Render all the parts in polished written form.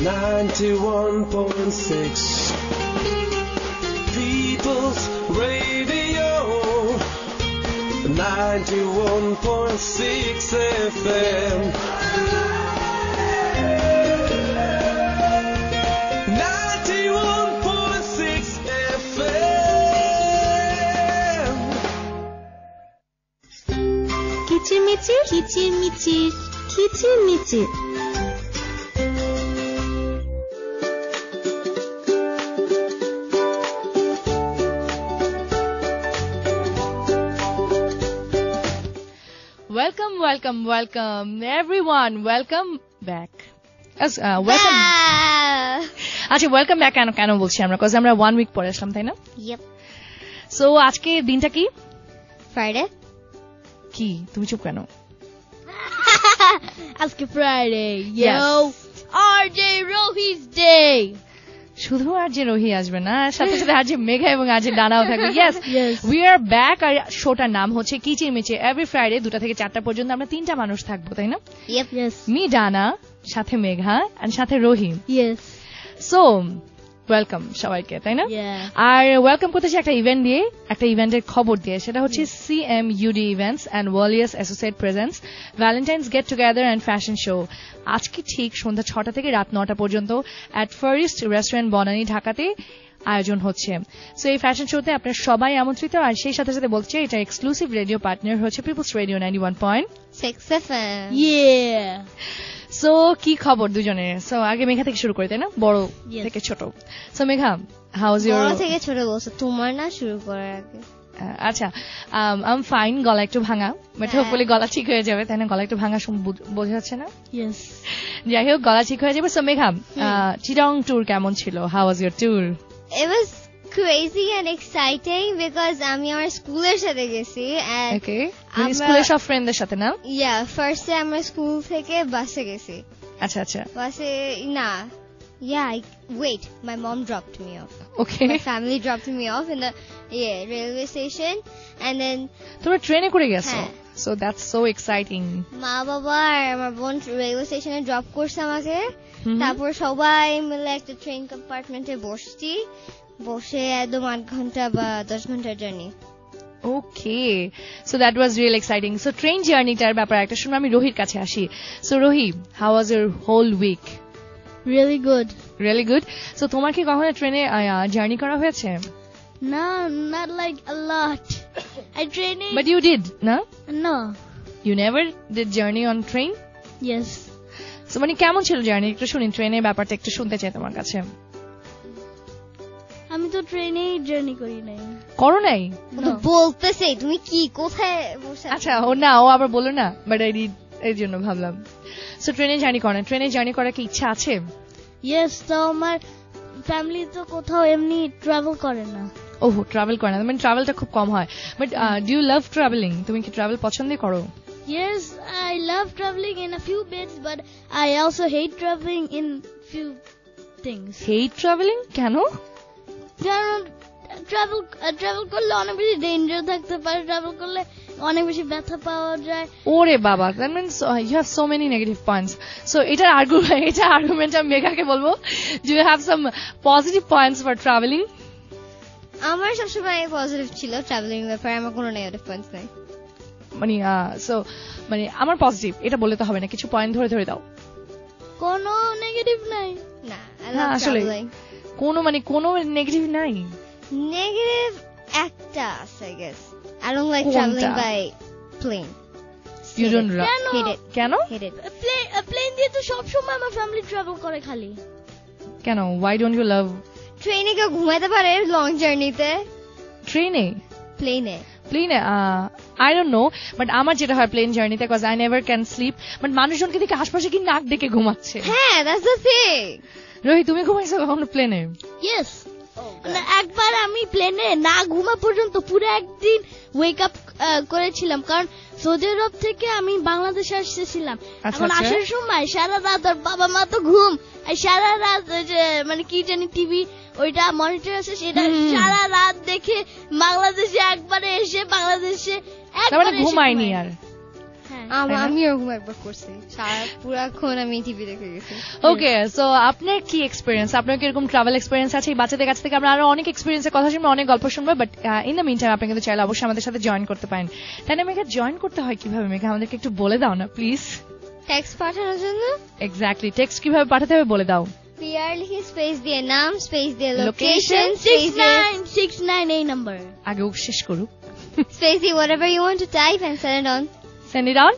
91.6 People's Radio 91.6 FM 91.6 FM কিচিরমিচির কিচিরমিচির কিচিরমিচির Welcome everyone. Welcome back. Welcome. আচ্ছা welcome back কেন বলছি আমরা কারণ আমরা 1 week পরে আসলাম তাই না? Yep. So আজকে দিনটা কি? Friday. কি? তুমি চুপ কেন? আজকে Friday. Yo. Yes. RJ Rohi's day. শুধু আর যে রোহি আসবে না, সাথে সাথে আজ মেঘা এবং আজ ডানাও থাকবে। Yes. We are back. আর শোটার নাম হচ্ছে কিচিরমিচির। Every Friday 2টা থেকে 4টা পর্যন্ত আমরা 3টা মানুষ থাকবো তাই না? Yep. Yes. মি ডানা, সাথে মেঘা আর সাথে রোহি। Yes. So ওয়েলকাম সবাইকে তাই না? Yeah. আর ওয়েলকাম করতেছি একটা ইভেন্ট দিয়ে, একটা ইভেন্টের খবর দিয়ে। সেটা হচ্ছে CMUD ইভেন্টস এন্ড ওয়ালিয়াস associate presents Valentine's get together and fashion show. আজকে ঠিক সন্ধ্যা 6টা থেকে রাত 9টা পর্যন্ত অ্যাট ফারিস্ট রেস্টুরেন্ট বনানী ঢাকাতে আয়োজন হচ্ছে। সো এই ফ্যাশন শোতে আপনারা সবাই আমন্ত্রিত। আর সেই সাথে সাথে বলছে এটা এক্সক্লুসিভ রেডিও পার্টনার হচ্ছে people's radio 91.6 FM. Yeah. So কি খবর দুজনের? সো আগে মেঘা থেকে শুরু করি তাই না, বড় থেকে ছোট। So Megha, how is your? বড় থেকে ছোট বলছো, তোমার না শুরু করার আগে। আচ্ছা, আই এম ফাইন, গলা একটু ভাঙা, বাট হোপফুলি গলা ঠিক হয়ে যাবে তাই না? গলা একটু ভাঙা বোঝা যাচ্ছে না? ইয়েস। যাই হোক, গলা ঠিক হয়ে যাবে। সো মেঘা, চিটাগং ট্যুর কেমন ছিল? How was your tour? It was crazy and exciting because আমি আমার স্কুলের সাথে গেছি। ওকে, মানে স্কুলের সব ফ্রেন্ডদের সাথে না? Yeah, ফার্স্টে আমরা স্কুল থেকে বাসে গেছি। আচ্ছা আচ্ছা। বাসে না, yeah, wait, my mom dropped me off. Okay. My family dropped me off in the railway station and then তোমরা ট্রেনে করে গেছো? So that's so exciting. মা বাবা আর আমার বোন রেলওয়ে স্টেশনে ড্রপ করছে আমাকে। তারপর সবাই মিলে একটা ট্রেন কম্পার্টমেন্টে বসছি, বসে একদম 8 ঘন্টা বা 10 ঘন্টার journey. Okay, so that was real exciting. So train journey-টার ব্যাপারে একটা শুনে আমি রোহির কাছে আসি। So Rohi, how was your whole week? Really good. Really good. So তোমার কি কখনো ট্রেনে জার্নি করা হয়েছে? No, not like a lot. I training. But you did, no? No. You never did journey on train? Yes. So মানে কেমন ছিল journey? একটু শুনি, ট্রেনের ব্যাপারটা একটু শুনতে চাই তোমার কাছে। আমি তো ট্রেনেই জার্নি করি নাই। করো নাই? বলতেছে তুমি কি কোথায় বসে? আচ্ছা, ও না, ও আবার বলো না, বাট এর জন্য ভাবলাম। সো ট্রেনে জার্নি করো না? ট্রেনে জার্নি করার কি ইচ্ছা আছে? ইয়েস, তো আমার ফ্যামিলি তো কোথাও এমনি ট্রাভেল করে না। ওহ, ট্রাভেল করে না, মানে ট্রাভেলটা খুব কম হয়। But do you love travelling? তুমি কি ট্রাভেল পছন্দ করো? Yes, I love traveling in a few bits, but I also hate traveling in few things. Hate traveling? কেন? কারণ ট্রাভেল করলে অনেক বেশি ডেঞ্জার থাকতে পারে, ট্রাভেল করলে অনেক বেশি ব্যথা পাওয়া যায়। ওরে বাবা, that means you have so many negative points. So এটা আর্গুমেন্ট আমি মেঘাকে বলবো, do you have some positive points for traveling? আমার সবসময় পজিটিভ ছিল ট্রাভেলিং ব্যাপারে, আমার কোনো নেগেটিভ পয়েন্টস নাই। মানে আমার পজিটিভ এটা বলতে হবে না, কিছু পয়েন্ট ধরে দাও। কোনো নেগেটিভ নাই? না, আসলে কোনো নেগেটিভ নাই। নেগেটিভ একটা আছে, I guess. I don't like traveling by plane. You don't hate it. কেন? Hate it. প্লেন দিয়ে তো সব সময় আমার ফ্যামিলি ট্রাভেল করে খালি। কেন? Why don't you love? ট্রেনে কেউ ঘুমাইতে পারে লং জার্নিতে? ট্রেনে? প্লেনে I don't know, but আমার যেটা হয় প্লেন জার্নিতে, because I never can sleep, but মানুষজনকে দেখে আশপাশে কি নাক ডেকে ঘুমাচ্ছে। হ্যাঁ, that's the thing. রোহি, তুমি ঘুমাইছো কখনো প্লেনে? Yes. একবার আমি প্লেনে না ঘুমা পর্যন্ত পুরো একদিন ওয়েক আপ করেছিলাম, কারণ সৌদি আরব থেকে আমি বাংলাদেশে আসছিলাম। এখন আসার সময় সারা রাত, আর বাবা মা তো ঘুম, আর সারা রাত মানে কি জানি টিভি ওইটা মনিটর আছে, সেটা সারা রাত দেখে বাংলাদেশে একবারে এসে বাংলাদেশে একবারে ঘুমাইনি আর। আমি ওরকম একবার করছি, সারা পুরাক্ষণ আমি টিভি দেখে গেছি। ওকে, সো আপনার কি এক্সপিরিয়েন্স, আপনার কি এরকম ট্রাভেল এক্সপিরিয়েন্স আছে? এই বাচ্চাদের কাছ থেকে আমরা আরো অনেক এক্সপিরিয়েন্সের কথা শুনবো, অনেক গল্প শুনবো, but in the meantime আপনি কিন্তু চাইলে অবশ্যই আমাদের সাথে জয়েন করতে পারেন। তাই না মেঘা, জয়েন করতে হয় কিভাবে মেঘা, আমাদেরকে একটু বলে দাও না প্লিজ। টেক্সট পাঠানোর জন্য এক্স্যাক্টলি, টেক্সট কিভাবে পাঠাতে হবে বলে দাও। পিআর লিখে স্পেস দিয়ে নাম, স্পেস দিয়ে লোকেশন, 6969 এই নাম্বার, আগে শেষ করুক, স্পেস দিয়ে whatever you want to type and send it on. Send it on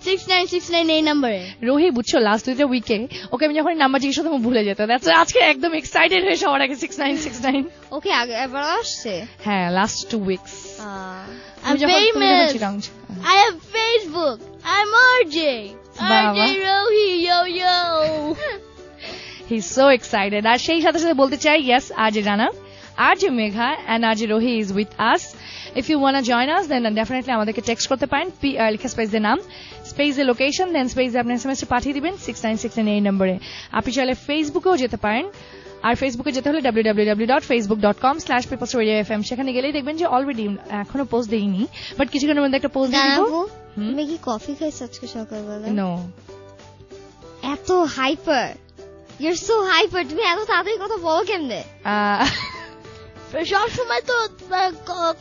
6969 এই নাম্বারে। রোহি বুঝছো, লাস্ট 2 উইকে ওকে আমি যখন নাম্বার জিজ্ঞেস করতাম ভুলে যেত। দ্যাটস আজকে একদম এক্সাইটেড হয়ে সবার আগে 6969। ওকে, আগে এবার আসছে। হ্যাঁ, last 2 weeks. I'm famous. I have Facebook. I'm RJ. RJ Rohi, yo. He's so excited. আর সেই সাথে সাথে বলতে চাই, yes, RJ Rana, RJ Megha and RJ Rohi is with us. If you want to join us, then definitely আমাদেরকে text করতে পারেন, লিখে space দিয়ে নাম, স্পেস দিয়ে লোকেশন, দেন স্পেস দিয়ে আপনি এসএমএস পাঠিয়ে দিবেন 6969 এই নম্বরে। আপনি চাইলে ফেসবুকেও যেতে পারেন, আর ফেসবুকে যেতে হলে www.facebook.com/peoplesradiofm, সেখানে গেলেই দেখবেন যে অলরেডি এখনো পোস্ট দেইনি, বাট কিছুক্ষণের মধ্যে একটা পোস্ট দিয়ে দিব। তুমি কি কফি খাইছো আজকে সকালবেলা? নো, এত hyper, you are so hyper, তুমি এত তাড়াতাড়ি কথা বলো কেমনে? সব সময় তো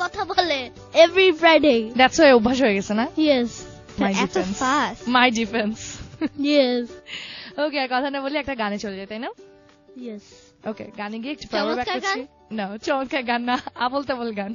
কথা বলে, এভরি ফ্রাইডে। দ্যাটস ওয়াই অভ্যাস হয়ে গেছে না? ইয়েস, এত ফাস্ট। মাই ডিফেন্স। ইয়েস। ওকে, আর কথা না বলে একটা গানে চলে যায়, তাই না? ইয়েস। ওকে, গানে গিয়ে একটু পাওয়ার ব্যাক করছি। না, চমৎকার গান না, আবল তাবল গান।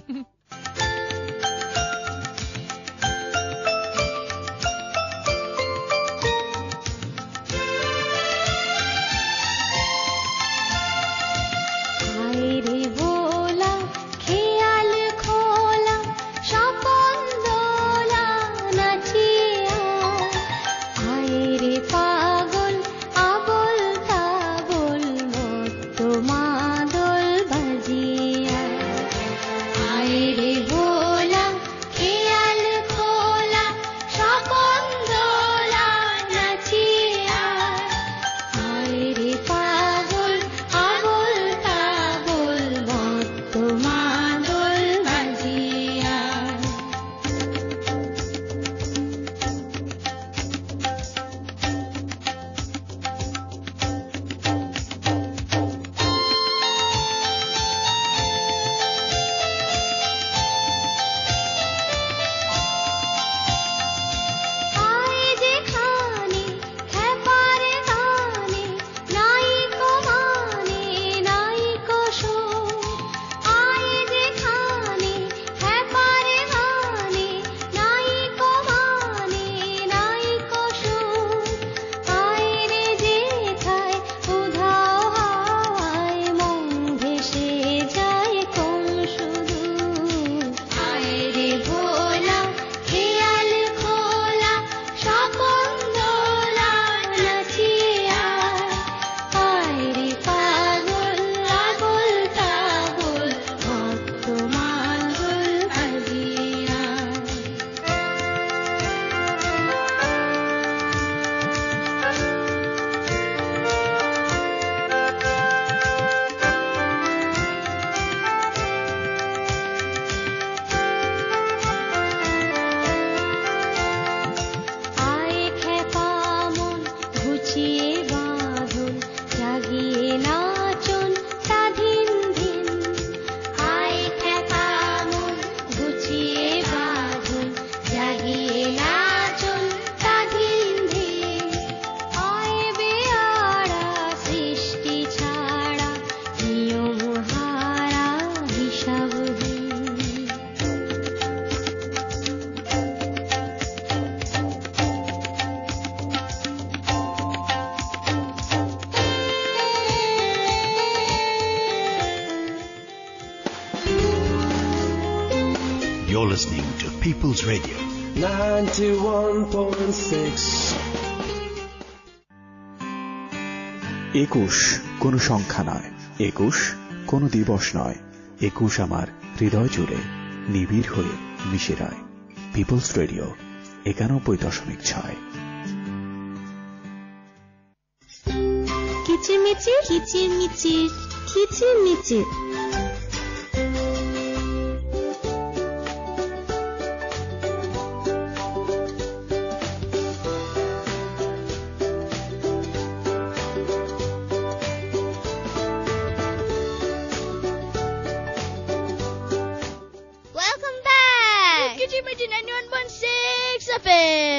You're listening to People's Radio 91.6. 21 কোনো সংখ্যা নয়, 21 কোনো দিবস নয়, 21 আমার হৃদয় জুড়ে নিবিড় হয়ে মিশে রয়। People's radio 91.6। কিচিরমিচির কিচিরমিচির কিচিরমিচির।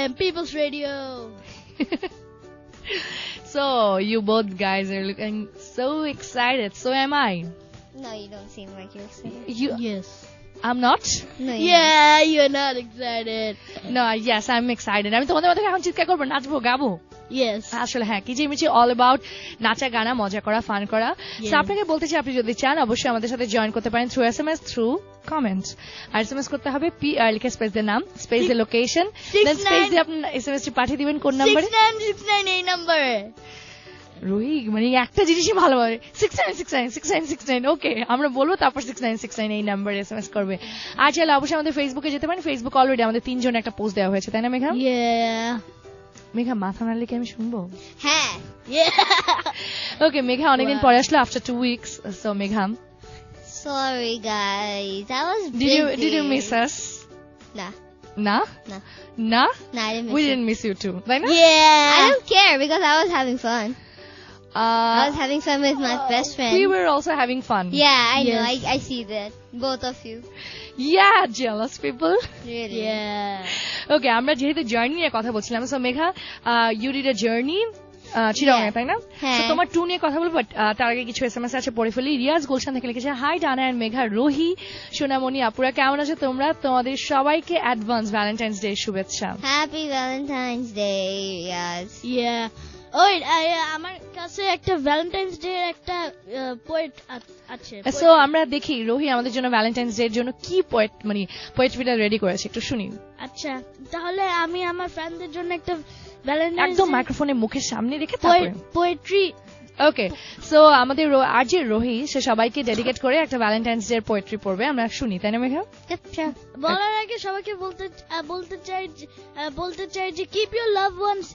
FM, People's Radio. So you both guys are looking so excited. So am I. No, you don't seem like you're excited. Yes. I'm not. No, you're Yeah, you're not excited. No, yes, I'm excited. আমি তোমাদের মধ্যে এখন চিৎকার করবো, নাচবো, গাবো। Yes. আসলে হ্যাঁ, কিচিমিচি all about নাচা, গানা, মজা করা, ফান করা। Yes. So আপনাকে বলতে চাই, আপনি যদি চান অবশ্যই আমাদের সাথে জয়েন করতে পারেন থ্রু SMS, থ্রু কমেন্টস। আর SMS করতে হবে PR লিখে স্পেস দিয়ে নাম, স্পেস দিয়ে লোকেশন, দেন স্পেস দিয়ে আপনার SMS টি পাঠিয়ে দিবেন কোন নম্বরে? 6969 এই নম্বরে। রোহি মানে একটা জিনিসই ভালো হবে, 69696969। ওকে, আমরা বলবো, তারপর 6969 এই নাম্বারে SMS করবে। আর চাইলে অবশ্যই আমাদের ফেসবুকে যেতে পারেন। ফেসবুক অলরেডি আমাদের 3 জন একটা পোস্ট দেওয়া হয়েছে, তাই না মেঘা? Yeah. মেঘা মাথা নাড়লে কি আমি শুনবো? হ্যাঁ। Yeah. ওকে, মেঘা অনেকদিন পরে আসলো, after 2 weeks. So Megha, Sorry guys, I was did you miss us? Nah. না Nah. না, Nah, I didn't we miss you. didn't miss you too, তাই না? I Yeah. don't care because I was having fun. I was having fun with my best friend. We were also having fun. Yeah, I know. Yes. I see that. Both of you. Yeah, jealous people. Really. Yeah. ওকে, আমরা যেহেতু journey নিয়ে কথা বলছিলাম, so Megha, you did a journey চিরাঙে, তাই না? হ্যাঁ। So, তোমার ট্যুর নিয়ে কথা বলবো, বাট তার আগে কিছু SMS আছে পড়ে ফেলি। রিয়াজ গুলশান থেকে লিখেছে, হাই ডানা এন্ড মেঘা, রোহি, সোনামণি, আপুরা কেমন আছো তোমরা? তোমাদের সবাইকে অ্যাডভান্স ভ্যালেন্টাইন্স ডে শুভেচ্ছা। Happy Valentine's Day, yes. Yeah. ওই আমার কাছে একটা ভ্যালেন্টাইন্স ডে একটা পোয়েট আছে। সো আমরা দেখি রোহি আমাদের জন্য ভ্যালেন্টাইন্স ডে এর জন্য কি পোয়েট্রিটা রেডি করেছে, একটু শুনি। আচ্ছা, তাহলে আমি আমার ফ্রেন্ডদের জন্য একটা ভ্যালেন্টাইন্স একদম মাইক্রোফোনের মুখের সামনে রেখে তারপরে। পোয়েট্রি। ওকে, সো আমাদের আরজে রোহি সে সবাইকে ডেডিকেট করে একটা ভ্যালেন্টাইন্স ডে এর পোয়েট্রি পড়বে, আমরা শুনি, তাই না মেঘা? বলার আগে সবাইকে বলতে চাই যে keep your loved ones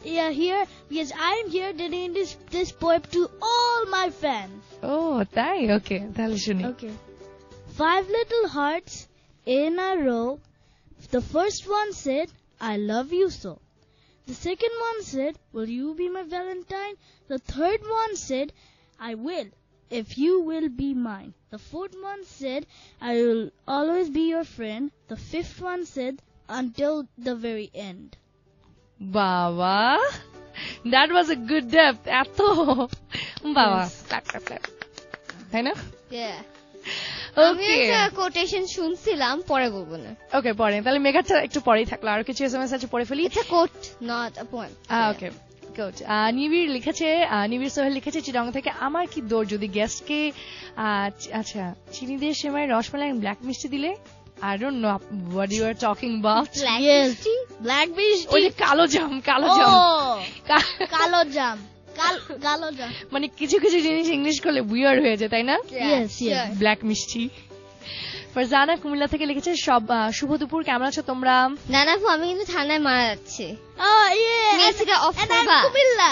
here because I am here dedicating this poem to all my fans. ও তাই, ওকে তাহলে শুনি। Okay. 5 little hearts in a row. The first one said, I love you so. The second one said, will you be my Valentine? The third one said, I will, if you will be mine. The fourth one said, I will always be your friend. The fifth one said, until the very end. বাবা, that was a good depth. এত বাবা, clap clap clap, তাই না? Yeah. আমি ওকে একটা quotation শুনছিলাম, পরে বলবো না। ওকে, পরে তাহলে মেঘাটা একটু পরেই থাকলো, আর কিছু SMS আছে পড়ে ফেলি। It's a quote, not a poem. Okay good. নিবিড় লিখেছে, নিবিড় সোহেল লিখেছে চিটাং থেকে, আমার কি দৌড় যদি গেস্টকে আচ্ছা চিনি দিয়ে সেমাই রসমালাই ব্ল্যাক মিষ্টি দিলে। I don't know what you are talking about. Black Yes. misty? Black beach. ওই যে কালো জাম, কালো জাম, Oh, কালো জাম। কালো জাম। মানে কিছু কিছু জিনিস ইংলিশ করলে উইয়ার্ড হয়ে যায়, তাই না? Yes, yes. ব্ল্যাক মিষ্টি। ফারজানা কুমিল্লা থেকে লিখেছে, সব শুভ দুপুর, কেমন আছো তোমরা? না না, আমি কিন্তু ঠান্ডায় মারা যাচ্ছে। Oh, yeah. মিউজিকটা অফ And I'm করবা। Kumilla.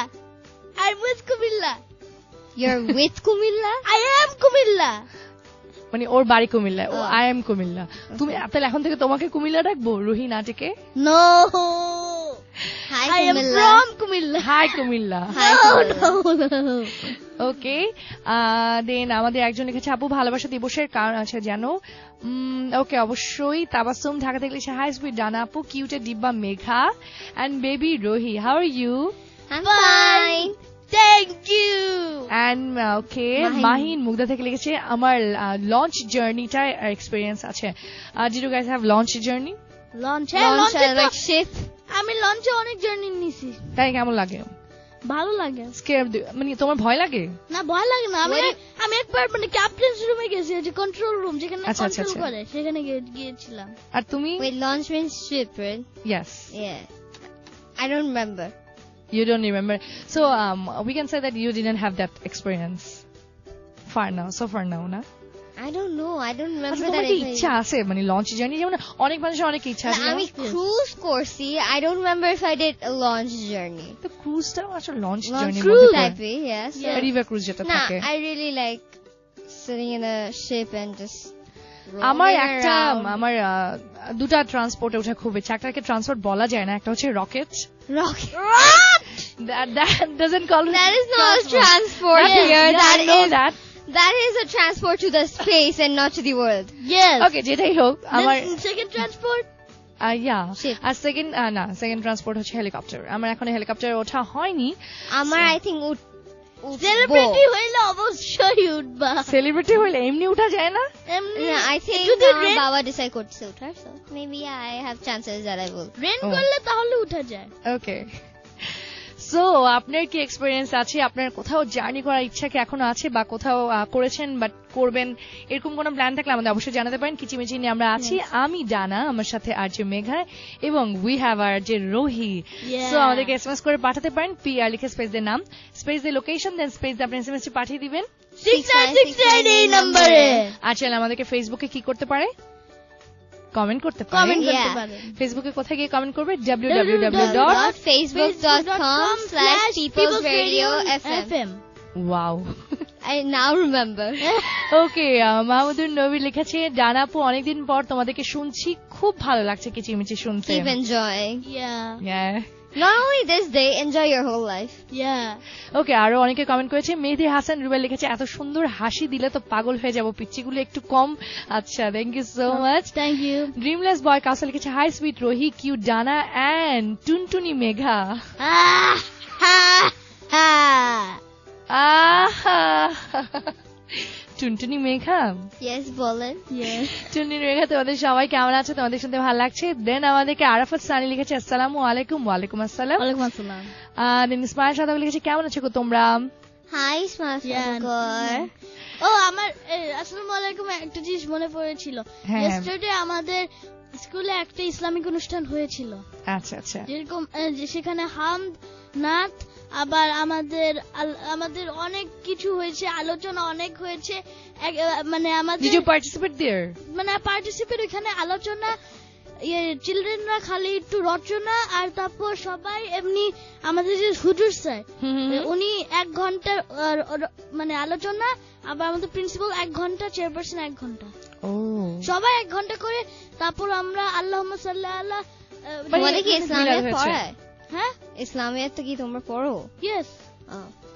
I'm with Kumilla. You're with Kumilla? I am Kumilla. মানে ওর বাড়ি কুমিল্লা, ও Oh. I am Comilla. তুমি তাহলে এখন থেকে তোমাকে কুমিল্লা ডাকবো রোহি নাটকে? No. Hi I am Kumilla. from Kumilla. Hi Comilla. Hi Kumilla. No. Okay, then আমাদের একজন লিখেছে, আপু ভালোবাসা দিবসের কারণ আছে জানো? ওকে, অবশ্যই। তাবাসুম ঢাকা থেকে লিখেছে, হাই সুইট ডানা আপু, কিউটে ডিব্বা Megha and baby Rohi, how are you? I'm fine. Thank you. And okay, Mahin. Mahin Mugdha থেকে লিখেছে, আমার লঞ্চ জার্নিটা এক্সপেরিয়েন্স আছে। Did you guys have launch journey? Launch. Launch like ship. আমি লঞ্চে অনেক জার্নি নিছি। তাই কেমন লাগে? ভালো লাগে। স্কেয়ার, মানে তোমার ভয় লাগে? না, ভয় লাগে না। আমি একবার মানে ক্যাপ্টেন্স রুমে গেছি, যে কন্ট্রোল রুম যেখানে আচ্ছা, আচ্ছা, কন্ট্রোল আচ্ছা। করে, সেখানে গিয়েছিলাম। আর তুমি? Wait, launch means ship, right? Yes. Yeah. I don't remember. You don't remember. So we can say that you didn't have that experience. So far now, na? I don't know. I don't remember আচ্ছা, that. তোমার কি ইচ্ছা আছে মানে launch journey? যেমন অনেক মানুষের অনেক ইচ্ছা আছে। আমি ক্রুজ করছি। I don't remember if I did a launch journey. তো ক্রুজটাও আসলে লঞ্চ Launch জার্নির cruise মধ্যে type, পড়ে। yes. রিভার ক্রুজ যেটা না, থাকে। I really like sitting in a ship and just আমার rolling একটা around. আমার দুটা ট্রান্সপোর্টে ওঠা খুব ইচ্ছা। একটাকে ট্রান্সপোর্ট বলা যায় না, একটা হচ্ছে rocket. Rocket. That doesn't call it That is not a transport That is- here. yeah, That I know is that. that is a transport to the space and not to the world. Yes. Okay, যেটাই হোক, আমার second transport ইয়া Ship. আর second transport হচ্ছে helicopter. আমার এখন হেলিকপ্টারে ওঠা হয়নি। আমার আই থিঙ্ক সেলিব্রিটি হইলে অবশ্যই উঠবা। সেলিব্রিটি হইলে এমনি উঠা যায় না? এমনি আই থিঙ্ক যদি আমার বাবা ডিসাইড করছে ওঠার, so maybe I have chances that I will. Rain করলে তাহলে উঠা যায়। ওকে, সো আপনার কি এক্সপেরিয়েন্স আছে? আপনার কোথাও জার্নি করার ইচ্ছা কি এখনো আছে, বা কোথাও করেছেন বাট করবেন, এরকম কোনো প্ল্যান থাকলে আমাদের অবশ্যই জানাতে পারেন। কিচিমিচি নিয়ে আমরা আছি, আমি ডানা, আমার সাথে আরজে মেঘা এবং উই হ্যাভ আরজে রোহি। সো আমাদেরকে এসএমএস করে পাঠাতে পারেন, PR লিখে স্পেস দিয়ে নাম, স্পেস দিয়ে লোকেশন, দেন স্পেস দিয়ে আপনি এসএমএসটি পাঠিয়ে দিবেন 6969 এই নম্বরে। আর চাইলে আমাদেরকে ফেসবুকে কি করতে পারে, কমেন্ট করতে পারে। কমেন্ট করতে Yeah. পারেন। ফেসবুকে কোথায় গিয়ে কমেন্ট করবে? www.facebook.com/peoplesradiofm. Wow. I now remember. ওকে, মাহমুদুর নবী লিখেছে, ডানাপু অনেকদিন পর তোমাদেরকে শুনছি, খুব ভালো লাগছে কিচিমিচি শুনতে। Keep enjoying. Yeah. Not only this day, enjoy your whole life. ওকে, আরো অনেকে কমেন্ট করেছে। মেহেদি হাসান রুবেল লিখেছে, এত সুন্দর হাসি দিলে তো পাগল হয়ে যাবো, পিচ্চিগুলো একটু কম। আচ্ছা, thank you so much. Thank you. Dreamless boy Kawsar লিখেছে, hi sweet Rohi, cute Dana and Tuntuni Megha. টুনটুনি মেঘা, Yes, বলেন। টুনটুনি মেঘা, তোমাদের সবাই কেমন আছে? তোমাদের শুনতে ভালো লাগছে? দেন আমাদেরকে আরাফাত সানি লিখেছে, আসসালামু আলাইকুম। ওয়ালাইকুম আসসালাম। ওয়ালাইকুম আসসালাম। দেন ইসমাইল সাদাব লিখেছে, কেমন আছো গো তোমরা? Hi, Smart Sagar. ও আমার আসসালামু আলাইকুম, একটা জিনিস মনে পড়েছিল। হ্যাঁ। ইয়েস্টারডে আমাদের স্কুলে একটা ইসলামিক অনুষ্ঠান হয়েছিল, আচ্ছা আচ্ছা। যেরকম যে সেখানে হামদ, নাত, আবার আমাদের অনেক কিছু হয়েছে, আলোচনা অনেক হয়েছে। মানে আমাদের Did you participate there? মানে পার্টিসিপেট, ওইখানে আলোচনা, চিলড্রেনরা খালি একটু রচনা, আর তারপর সবাই এমনি আমাদের যে হুজুর স্যার উনি 1 ঘন্টা মানে আলোচনা, আবার আমাদের প্রিন্সিপাল 1 ঘন্টা, চেয়ারপারসন 1 ঘন্টা, সবাই 1 ঘন্টা করে। তারপর আমরা আল্লাহুম্মা সাল্লি আলা তোমাদের কি ইসলামিয়াত হয়েছে? পড়ায়? হ্যাঁ, ইসলামিয়াত কি তোমরা পড়ো? Yes.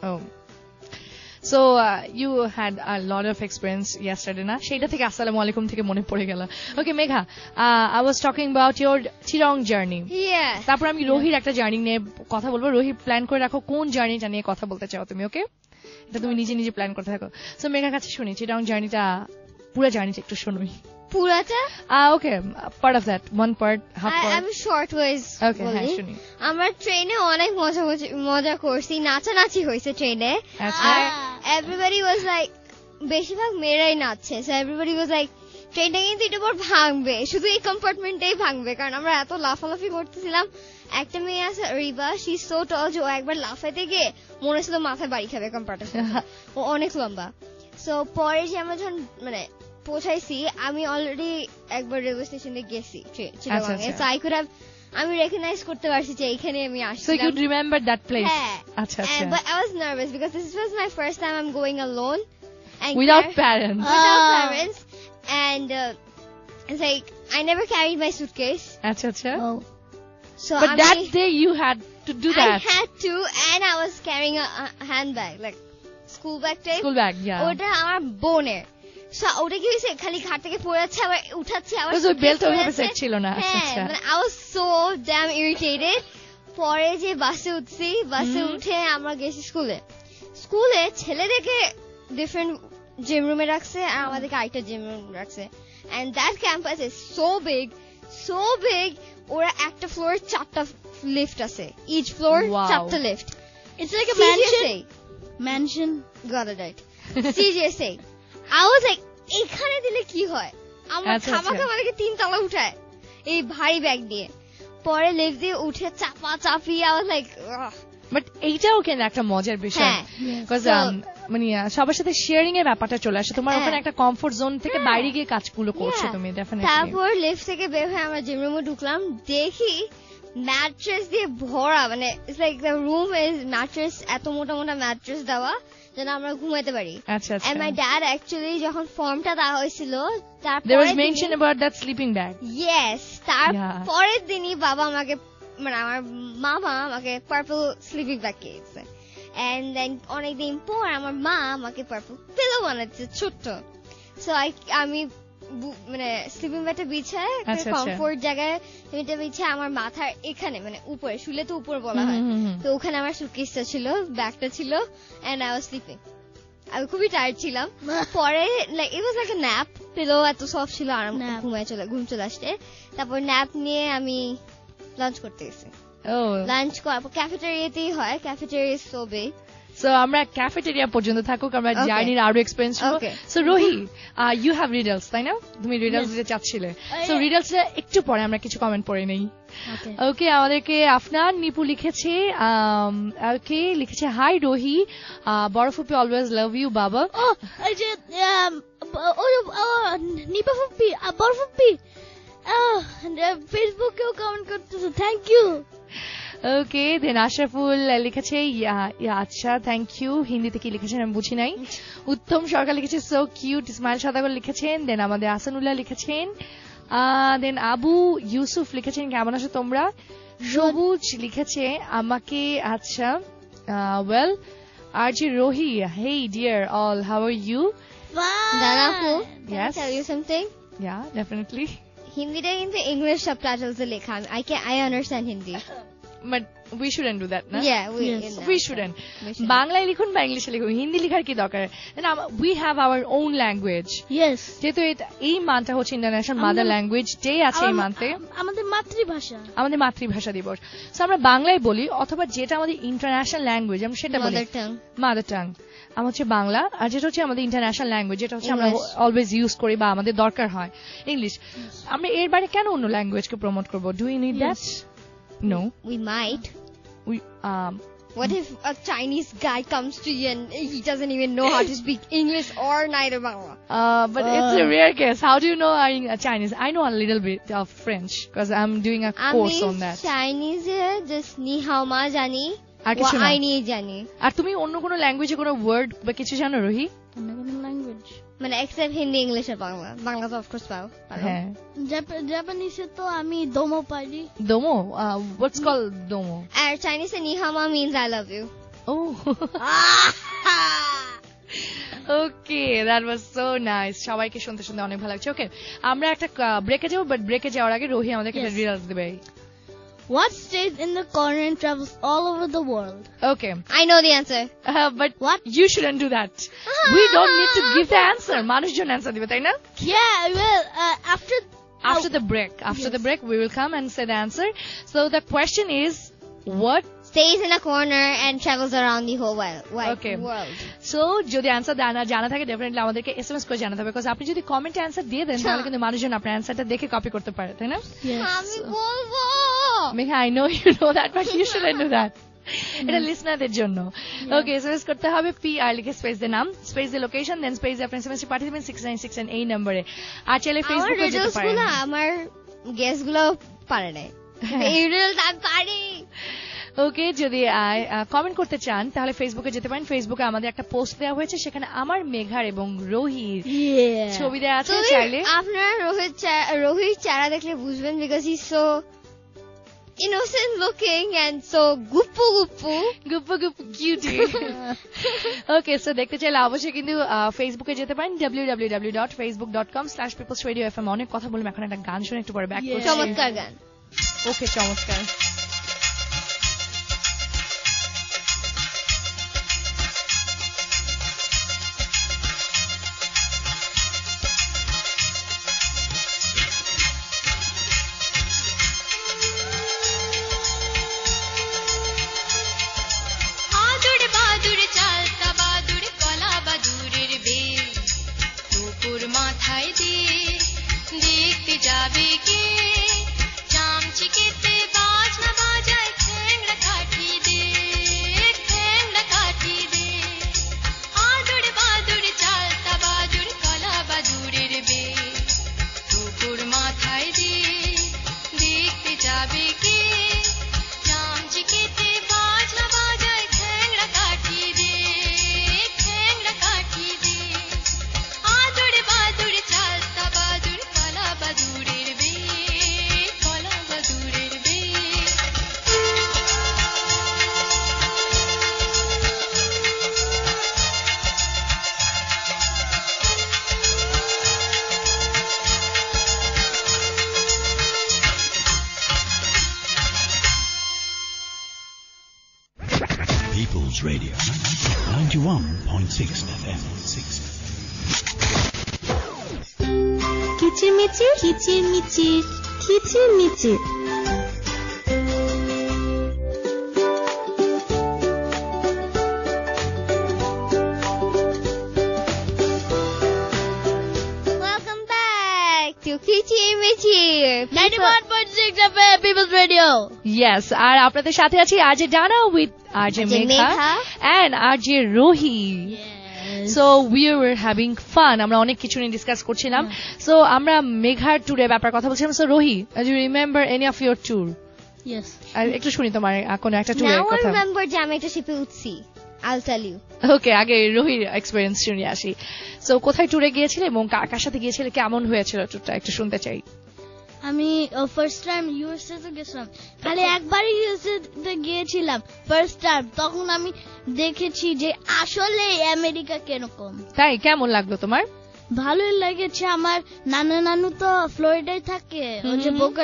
Oh. So you had a lot of experience yesterday, না? সেটা থেকে আসসালামু আলাইকুম থেকে মনে পড়ে গেল। Okay, Megha, I was talking about your Chirong journey. Yes. তারপর আমি রোহির একটা জার্নি নিয়ে কথা বলবো। রোহি, প্ল্যান করে রাখো কোন জার্নিটা নিয়ে কথা বলতে চাও তুমি, ওকে? এটা তুমি নিজে নিজে প্ল্যান করতে থাকো। সো মেঘার কাছে শুনি চিরং জার্নিটা, পুরো জার্নিটা একটু শুনুই। পুরাটা? Okay, part of that, one part, half part. আমি শর্ট ওয়েজ Okay, হ্যাঁ, বলি। শুনি। আমরা ট্রেনে অনেক মজা করছি, নাচানাচি হয়েছে ট্রেনে। আচ্ছা। আর এভরিবডি ওয়াজ লাইক, বেশিরভাগ মেয়েরাই নাচছে, সো এভরিবডি ওয়াজ লাইক ট্রেনটা কিন্তু একটু পর ভাঙবে, শুধু এই কম্পার্টমেন্টেই ভাঙবে, কারণ আমরা এত লাফালাফি করতেছিলাম। একটা মেয়ে আছে রিবা, শি সো টল, যে ও একবার লাফাইতে গিয়ে মনে ছিল মাথায় বাড়ি খাবে কম্পার্টমেন্টে, ও অনেক লম্বা। সো পরে যে আমরা যখন মানে পৌঁছাইছি, আমি অলরেডি একবার রেলওয়ে স্টেশনে গেছি চিটাগাংয়ে, সো আই কুড হ্যাভ, আমি রেকগনাইজ করতে পারছি যে এইখানে আমি So you আসছিলাম। could remember that place? হ্যাঁ। আচ্ছা আচ্ছা। But I was nervous because this was my first time I'm going alone and Without parents? without parents, and it's like I never carried my suitcase, আচ্ছা আচ্ছা। so But that day you had to do I that. had to, and I was carrying a handbag, like school bag type. School bag, yeah. ওটা আমার বোনের, so ওটা কি হয়েছে, খালি ঘাট থেকে পড়ে যাচ্ছে, আবার উঠাচ্ছে, আবার Because ওই belt ওইভাবে set ছিল না। আচ্ছা হ্যাঁ, আচ্ছা। মানে I was so damn irritated. পরে যে বাসে উঠছি, বাসে উঠে আমরা গেছি স্কুলে ছেলেদেরকে ডিফারেন্ট জিম রুমে রাখছে, আর আমাদেরকে আরেকটা জিম রুম রাখছে। and that campus is so big, ওরা একটা ফ্লোরে 4টা লিফট আছে, each floor Wow. 4টা lift. It's like a CJSA. mansion. Got it right. CJSA. I was like, এখানে দিলে কি হয়, আমার আচ্ছা, খামাখা আচ্ছা। আমাদেরকে 3 তলা উঠায় এই ভারী ব্যাগ দিয়ে। পরে লিফট দিয়ে উঠে চাপি, I was like, ugh. But এইটাও কেন একটা মজার বিষয়, হ্যাঁ। বিকজ So- মানে সবার সাথে শেয়ারিং এর ব্যাপারটা চলে আসে, তোমার হ্যাঁ। ওখানে একটা কমফোর্ট জোন থেকে হ্যাঁ। বাইরে গিয়ে কাজগুলো করছো Yeah. তুমি ডেফিনেটলি। তারপর লিফট থেকে বের হয়ে আমরা জিম রুমে ঢুকলাম, দেখি ম্যাট্রেস দিয়ে ভরা, মানে it's like the room is mattress, এত মোটা মোটা ম্যাট্রেস দেওয়া যেন আমরা ঘুমাতে পারি। আচ্ছা আচ্ছা। And my dad actually যখন ফর্মটা দেওয়া হয়েছিল, There was তারপরে mention about that sleeping bag. Yes, তার Yeah. পরের দিনই বাবা আমাকে, মানে আমার মামা আমাকে পার্পল স্লিপিং ব্যাগ কিনেছে, এন্ড দেন অনেকদিন পর আমার মা আমাকে পার্পল পিলো বানাচ্ছে ছোট্ট। সো আমি মানে স্লিপিং ব্যাগটা বিছায় আচ্ছা, কমফোর্ট জায়গায় এটা বিছায় আমার মাথার এখানে মানে উপরে শুলে তো উপর বলা হয় তো ওখানে আমার সুটকেসটা ছিল ব্যাগটা ছিল এন্ড আই ওয়াজ স্লিপিং আমি খুবই টায়ার্ড ছিলাম পরে like it was like a nap pillow এত সফট ছিল আরাম ঘুম চলে আসছে তারপর ন্যাপ নিয়ে আমি লাঞ্চ করতে গেছি লাঞ্চ করার পর ক্যাফেটেরিয়াতেই হয় ক্যাফেটেরিয়া সো বিগ সো আমরা ক্যাফেটেরিয়া পর্যন্ত থাকুক আমরা জার্নির আরো এক্সপেরিয়েন্স করব so Rohi you have riddles তাই না তুমি রিডলস দিতে চাচ্ছিলে সো রিডলস একটু পরে আমরা কিছু কমেন্ট পড়ে নেই ওকে আমাদেরকে আফনান নিপু লিখেছে ওকে লিখেছে হাই রোহি বরফুপি অলওয়েজ লাভ ইউ বাবা এই যে নিপা ফুপি বরফুপি ফেসবুকেও কমেন্ট করতেছে thank you okay then Ashraful লিখেছে আচ্ছা থ্যাংক ইউ হিন্দিতে কি লিখেছেন আমি বুঝি নাই উত্তম সরকার লিখেছে সো কিউট ইসমাইল সাদাগর লিখেছেন দেন আমাদের আসানুল্লাহ লিখেছেন দেন আবু ইউসুফ লিখেছেন কেমন আছো তোমরা সবুজ লিখেছে আমাকে আচ্ছা well RJ Rohi hey dear all how are you দানাপু Yes. tell you something ya definitely হিন্দিটা কিন্তু ইংলিশ সাবটাইটেলস এ লেখা I understand Hindi but we shouldn't do that না yeah we shouldn't বাংলায় লিখুন বা ইংলিশে লিখুন হিন্দি লেখার কি দরকার we have our own language yes যেহেতু এই মানটা হচ্ছে ইন্টারন্যাশনাল মাদার ল্যাঙ্গুয়েজ ডে আছে এই মানতে আমাদের মাতৃভাষা আমাদের মাতৃভাষা দিবস সো আমরা বাংলায় বলি অথবা যেটা আমাদের ইন্টারন্যাশনাল ল্যাঙ্গুয়েজ আমরা সেটা বলি মাদার টাং আমার হচ্ছে বাংলা আর যেটা হচ্ছে আমাদের ইন্টারন্যাশনাল ল্যাঙ্গুয়েজ যেটা হচ্ছে আমরা অলওয়েজ ইউজ করি বা আমাদের দরকার হয় ইংলিশ আমরা এর বাইরে কেন অন্য ল্যাঙ্গুয়েজকে প্রমোট করবো do you need that No. We might. What if a Chinese guy comes to you and he doesn't even know how to speak English or neither Bangla? But it's a rare case. How do you know Chinese? I know a little bit of French because I'm doing a course on that. Chinese just ni hao ma jani. আর কিছু না I ni jani. আর তুমি অন্য কোনো ল্যাঙ্গুয়েজে কোনো word বা কিছু জানো রোহি ল্যাঙ্গুয়েজ মানে এক্সেপ্ট হিন্দি ইংলিশ আর বাংলা বাংলা তো অফকোর্স পাও হ্যাঁ জাপানিজে তো আমি দোমো পারি দোমো হোয়াটস কল দোমো আর চাইনিজে নি হাও মা means I love you. Oh. Okay, that was so nice. সবাইকে শুনতে শুনতে অনেক ভালো লাগছে ওকে আমরা একটা ব্রেকে যাবো বাট ব্রেকে যাওয়ার আগে রোহি আমাদেরকে রিডলস দেবে What stays in the corner and travels all over the world? Okay. I know the answer. But what? You shouldn't do that. We don't need to give the answer. মানুষজন answer দিবে তাই না? Yeah, well, after the break. After the break, we will come and say the answer. So the question is, what stays in a corner and travels around the whole wide world? So যদি answer জানা থাকে definitely আমাদেরকে SMS করে জানাতে হবে because আপনি যদি কমেন্টে answer দিয়ে দেন তাহলে কিন্তু মানুষজন আপনার answerটা দেখে কপি করতে পারে তাই না? আমি বলবো Meha, I know you know that, but you shouldn't do that. এটা লিসনারদের জন্য ওকে এসএমএস করতে হবে PR লিখে স্পেস দিয়ে নাম স্পেস দিয়ে লোকেশন দেন স্পেস দিয়ে আপনার এসএমএস পাঠিয়ে দিবেন 696 এই নম্বরে আর চাইলে ফেসবুকে যেতে পারেন আমার গেস গুলো পারে না এই রিলস আমি পারি ওকে যদি কমেন্ট করতে চান তাহলে ফেসবুকে যেতে পারেন ফেসবুকে আমাদের একটা পোস্ট দেওয়া হয়েছে সেখানে আমার মেঘার এবং রোহির ছবি দেওয়া আছে চাইলে আপনারা রোহির চেহারা দেখলে বুঝবেন because he so innocent looking and so guppu cutie. Okay, so দেখতে চাইলে অবশ্যই কিন্তু ফেসবুকে যেতে পারেন www.facebook.com/peoplesradiofm অনেক কথা বললাম এখন একটা গান শুনে একটু পরে ব্যাক করছি চমৎকার গান ওকে চমৎকার বাদুড়ের বে People's Radio, 91.6 FM. কিচিরমিচির কিচিরমিচির কিচিরমিচির। Welcome back to Kichimichir 91.6 FM People's Radio. Yes, আর আপনাদের সাথে আছি আরজে ডানা with RJ Megha Megha and RJ রোহি. So we were having fun. আমরা অনেক কিছু নিয়ে ডিসকাস করছিলাম. So আমরা মেঘার ট্যুরের ব্যাপারে কথা বলছিলাম. So রোহি, do you remember any of your tour? Yes. আর একটু শুনি তোমার কোনো একটা ট্যুরের Now I কথা. remember যে আমি একটা শিপে উঠছি. I'll tell you. ওকে, আগে রোহির এক্সপেরিয়েন্স শুনে আসি. সো কোথায় ট্যুরে গিয়েছিলে এবং কার সাথে গিয়েছিলে, কেমন হয়েছিল ট্যুরটা একটু শুনতে চাই. আমি ফার্স্ট টাইম ইউএসএ তে গেছিলাম, খালি একবারই ইউএসএ তে গিয়েছিলাম ফার্স্ট টাইম। তখন আমি দেখেছি যে আসলে আমেরিকা কিরকম। তাই কেমন লাগলো তোমার? ভালোই লেগেছে। আমার নানু তো ফ্লোরিডায় থাকে, ওই যে বোকা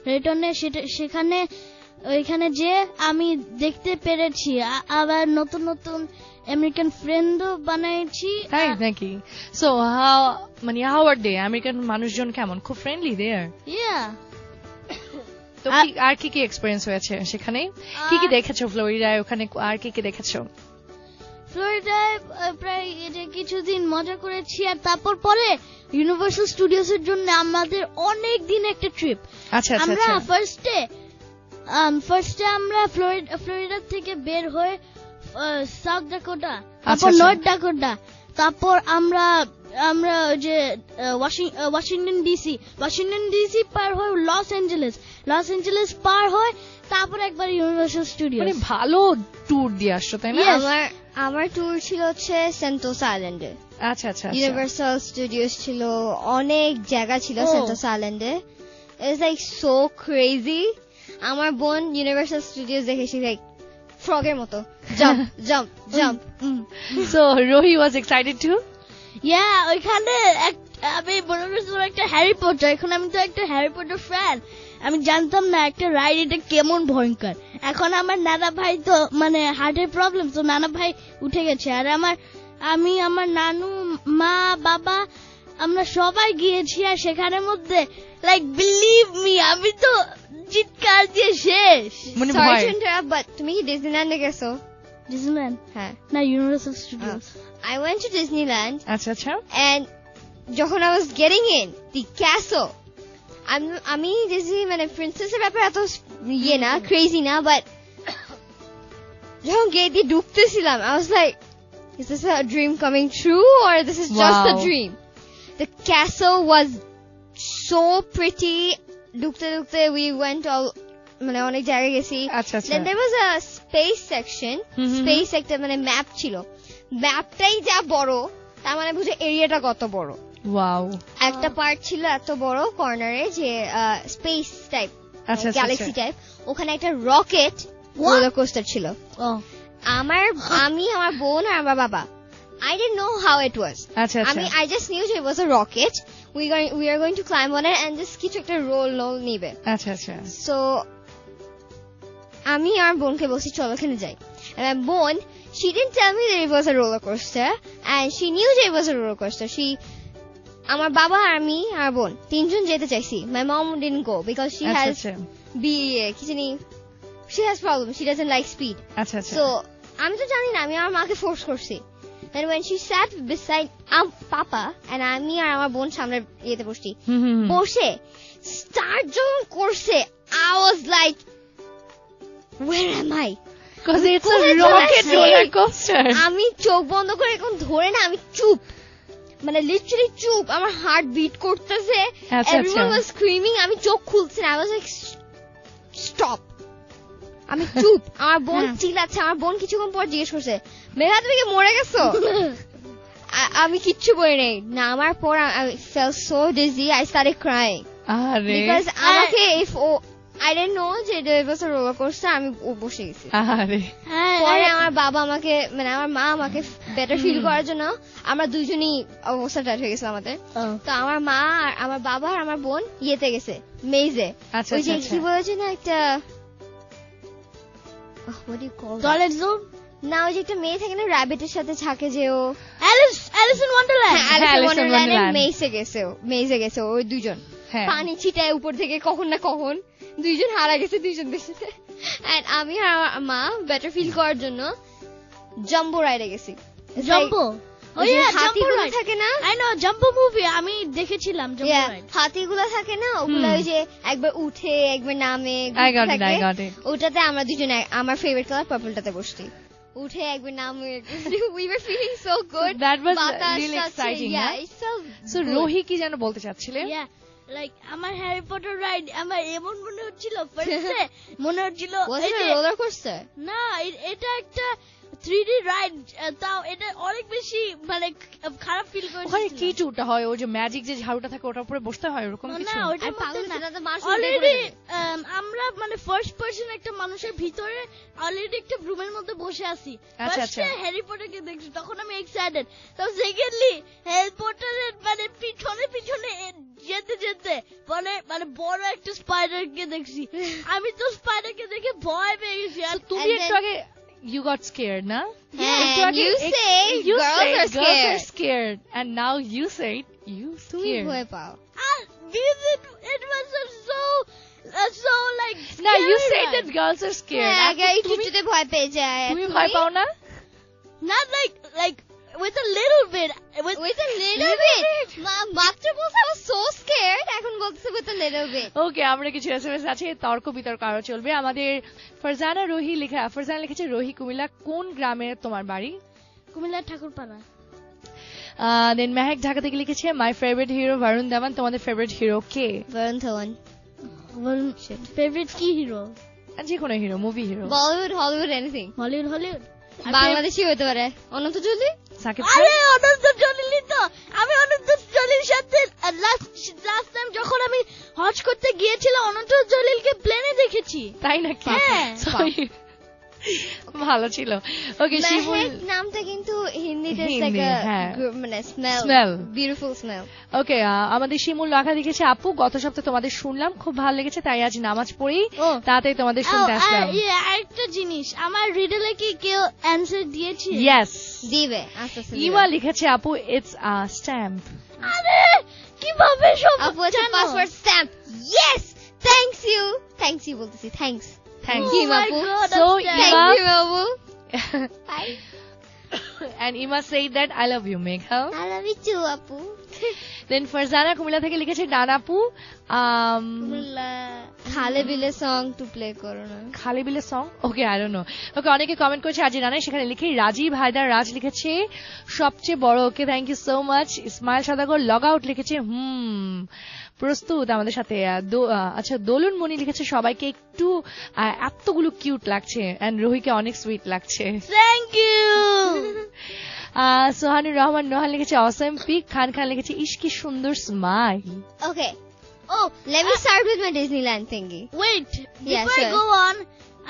রেটনে, সেখানে ওইখানে যে আমি দেখতে পেরেছি, আবার নতুন নতুন আমেরিকান ফ্রেন্ডও বানাইছি। তাই নাকি? So how are they? American মানুষজন কেমন? খুব ফ্রেন্ডলি দেয়ার? ইয়া। তো আর কি কি এক্সপেরিয়েন্স হয়েছে সেখানে? কি কি দেখেছো ফ্লোরিডায়? ওখানে আর কি কি দেখেছো? ফ্লোরিডায় প্রায় যে কিছুদিন মজা করেছি, আর তারপর পরে ইউনিভার্সাল স্টুডিওস এর জন্য আমাদের অনেক দিন একটা ট্রিপ। আচ্ছা আচ্ছা আমরা আচ্ছা। ফার্স্টে আমরা ফ্লোরিডা থেকে বের হয়ে সাউথ ডাকোটা, আচ্ছা, তারপর আচ্ছা। নর্থ ডাকোটা, তারপর আমরা ওই যে ওয়াশিংটন ডিসি পার হয়ে লস অ্যাঞ্জেলেস পার হয়, তারপর একবার ইউনিভার্সাল স্টুডিও। মানে ভালো ট্যুর দিয়ে আসছো তাই না? Yes. আমার ট্যুর ছিল হচ্ছে সেন্টোসা আইল্যান্ডে। আচ্ছা আচ্ছা। ইউনিভার্সাল স্টুডিওস ছিল, অনেক জায়গা ছিল সেন্টোসা আইল্যান্ডে। It's like so crazy. আমার বোন ইউনিভার্সাল স্টুডিওস দেখেছি লাইক ফ্রগের মতো jump. So Rohi was excited too? Ya, ওইখানে আমি মনে করছিলাম একটা হ্যারি পটার। এখন আমি তো একটা হ্যারি পটার ফ্যান, আমি জানতাম না একটা রাইড এটা কেমন ভয়ঙ্কর। এখন আমার নানা ভাই তো মানে হার্টের প্রবলেম, তো নানা ভাই উঠে গেছে, আর আমি আমার নানু, মা, বাবা, আমরা সবাই গিয়েছি। আর সেখানের মধ্যে লাইক বিলিভ মি, আমি তো চিৎকার দিয়ে শেষ। মানে সরি ভয়? টু ইন্টারাপ্ট, বাট তুমি কি ডিজনিল্যান্ডে গেছো? ডিজনিল্যান্ড হ্যাঁ, না, universal studios. I went to Disneyland আচ্ছা আচ্ছা। and যখন I was getting in the castle, আমি ডিজনি মানে প্রিন্সেসের ব্যাপারে এত ইয়ে না, ক্রেজি না, বাট যখন গেট দিয়ে ঢুকতেছিলাম I was like, is this a dream coming true or this is just a Wow. dream? The castle was so pretty. ঢুকতে we went all মানে অনেক জায়গায় গেছি। আচ্ছা আচ্ছা। Then there was a space section. Space একটা মানে map ছিল, ম্যাপটাই যা বড় তার মানে বুঝে এরিয়াটা কত বড়। ওয়াও। একটা পার্ট ছিল এত বড় কর্নারে যে স্পেস টাইপ, আচ্ছা গ্যালাক্সি টাইপ, ওখানে একটা রকেট রোলার কোস্টার ছিল। আমি আমার বোন আর আমার বাবা, I didn't know how it was. আচ্ছা আচ্ছা। I just knew it was a rocket. We are going to climb on it and just কিছু একটা রোল নিবে। আচ্ছা আচ্ছা। So আমি আর বোনকে বলছি চলো ওখানে যাই। And my বোন, she didn't tell me that it was a roller coaster and she knew that it was a roller coaster. আমার বাবা আর আমি আর বোন তিনজন যেতে চাইছি। My mom didn't go because she আচ্ছা has আচ্ছা। she has problem. She doesn't like speed. আচ্ছা আচ্ছা। So আমি তো জানি না, আমি আমার মাকে ফোর্স করছি। Then when she sat beside Papa and আমি আর আমার বোন সামনে ইয়েতে বসছি, বসে স্টার্ট যখন করছে I was like, where am I? Because it's a rocket roller coaster. আমি চোখ বন্ধ করে এখন ধরে না, আমি চুপ, মানে লিটারালি চুপ, আমার হার্ট বিট করতেছে, everyone was screaming, আমি চোখ খুলছি না, I was like stop, আমি চুপ। আমার বোন চিল্লাচ্ছে, আমার বোন কিছুক্ষণ পর জিজ্ঞেস করছে মেঘা তুমি কি মরে গেছো? আমি কিচ্ছু বলি নাই, নামার পর I felt so dizzy, I started crying because আমাকে I didn't know যে it was a roller coaster, আমি বসে গেছি। পরে আমার বাবা আমাকে মানে আমার মা আমাকে বেটার ফিল করার জন্য আমরা দুইজনই অবস্থা টাইট হয়ে গেছে আমাদের। তো আমার মা আর আমার বাবা আর আমার বোন ইয়েতে গেছে মেজে, ওই যে কি বলেছে না একটা what do you call that? Toilet zone, না ওই যে একটা মেয়ে থাকে না র্যাবিটের সাথে থাকে যে ও Alice in Wonderland. Alice in Alice in Wonderland Wonderland. মেইসে গেছে ওই দুজন হ্যাঁ পানি ছিটায় উপর থেকে কখন না কখন দুইজন হারা গেছে দুইজন দেশে। এন্ড আমি আর আমার মা বেটার ফিল করার জন্য জাম্বো রাইডে গেছি। জাম্বো, ও ওই যে ইয়া জাম্বো হাতিগুলো রাইড থাকে না, আই নো জাম্বো মুভি আমি দেখেছিলাম জাম্বো Yeah, রাইড। হাতিগুলো থাকে না ওগুলো ওই যে একবার উঠে একবার নামে I got it, থাকে। I got it. ওটাতে আমরা দুজন আমার ফেভারিট কালার পার্পলটাতে বসছি, উঠে একবার নামে we were feeling so good. That was বাতাস really আসছে, exciting, yeah, huh? it felt so good. রোহি কি যেন বলতে চাচ্ছিলে? ইয়া লাইক আমার হ্যারি পটার রাইড আমার এমন মনে হচ্ছিল ফার্স্টে মনে হচ্ছিল Was এই it a যে- roller coaster? না এটা একটা 3D রাইড, তাও এটা অনেক বেশি মানে খারাপ ফিল ওখানে করেছি। কি টুটা হয় ওই যে ম্যাজিক যে ঝাড়ুটা থাকে ওটার উপরে বসতে হয় ওরকম কিছু? না ওটা আর পাগল না ছেলেটা তো মানুষ অলরেডি আমরা মানে ফার্স্ট পারসন একটা মানুষের ভিতরে অলরেডি একটা রুমের মধ্যে বসে আছি। আচ্ছা, ফার্স্টে আচ্ছা। হ্যারি পটারকে দেখছি তখন আমি এক্সাইটেড, তারপর সেকেন্ডলি হ্যারি পটারের মানে পিছনে পিছনে যেতে যেতে মানে মানে বড় একটা স্পাইডারকে দেখছি। আমি তো স্পাইডারকে দেখে ভয় পেয়ে গেছি। আর তুমি And একটু then- আগে you got scared না? Yeah, একটু and আগে you say you girls said are girls are scared. scared and now you said you তুমি scared. ভয় পাও। because it was so like না you scary said ride. that girls are scared. হ্যাঁ, এখন আগে তুমি কিছুতে ভয় পেয়ে যায়। তুমি ভয় পাও না? Not like with a little bit with With a little bit. মাত্র বলছে I was so scared, এখন বলছে with a little bit. ওকে আমরা কিছু এসএমএস আছে তর্ক বিতর্ক আরো চলবে। আমাদের ফারজানা লিখেছে রোহি কুমিল্লা কোন গ্রামে তোমার বাড়ি? কুমিল্লা ঠাকুরপাড়া। দেন মেহেক ঢাকা থেকে লিখেছে my favourite hero Varun Dhawan. তোমাদের ফেভারিট হিরো কে? Varun Dhawan. ফেভারিট কি হিরো? যে কোনো hero, movie hero. Bollywood, Hollywood, anything. Hollywood বাংলাদেশি হতে পারে অনন্ত জলি। সাকিব আরে অনন্ত জলিলই তো। আমি অনন্ত জলিল সাথে লাস্ট টাইম যখন আমি হজ করতে গিয়েছিলাম অনন্ত জলিলকে প্লেনে দেখেছি। তাই নাকি? হ্যাঁ। Sorry. ভালো ছিল। ওকে শিমুল মেহেক নামটা কিন্তু হিন্দিতে হিন্দি, like a হ্যাঁ। মানে smell, Smell. beautiful smell. ওকে আমাদের শিমুল রাখা লিখেছে আপু গত সপ্তাহে তোমাদের শুনলাম খুব ভালো লেগেছে তাই আজ নামাজ পড়ি ও। তাড়াতাড়ি তোমাদের শুনতে আসলাম। আরেকটা জিনিস আমার রিডলে কি কেউ অ্যানসার দিয়েছে? ইয়েস দিবে আস্তে আস্তে ইমা দিবে। লিখেছে আপু ইটস স্ট্যাম্প। আরে কিভাবে সব আপু আছে জানো? Password stamp. Yes thanks you বলতেছি thanks thank Oh you my আপু। God, So, that's thank Ima- you আপু। Bye. and Ima said that I love you Megha. I love you too আপু। Then ফারজানা কুমিল্লা থেকে লিখেছে ডানাপু খালে বিলে সং টু প্লে করো না। খালি বিলে song okay I don't know. Okay অনেকে কমেন্ট করেছে আজ জানাই সেখানে লিখে রাজীব হায়দার রাজ লিখেছে সবচেয়ে বড়। Okay thank you so much. Ismail Sadagar log out লিখেছে প্রস্তুত আমাদের সাথে। আচ্ছা দোলন মনি লিখেছে সবাইকে একটু এতগুলো কিউট লাগছে এন্ড রোহিকে অনেক সুইট লাগছে। Thank you. সোহানুর রহমান নোহান লিখেছে অসম পিক। খান লিখেছে ইস কি সুন্দর smile. Okay. Oh, let me start with my Disneyland thingy. Wait, Yeah, before I sure. go on,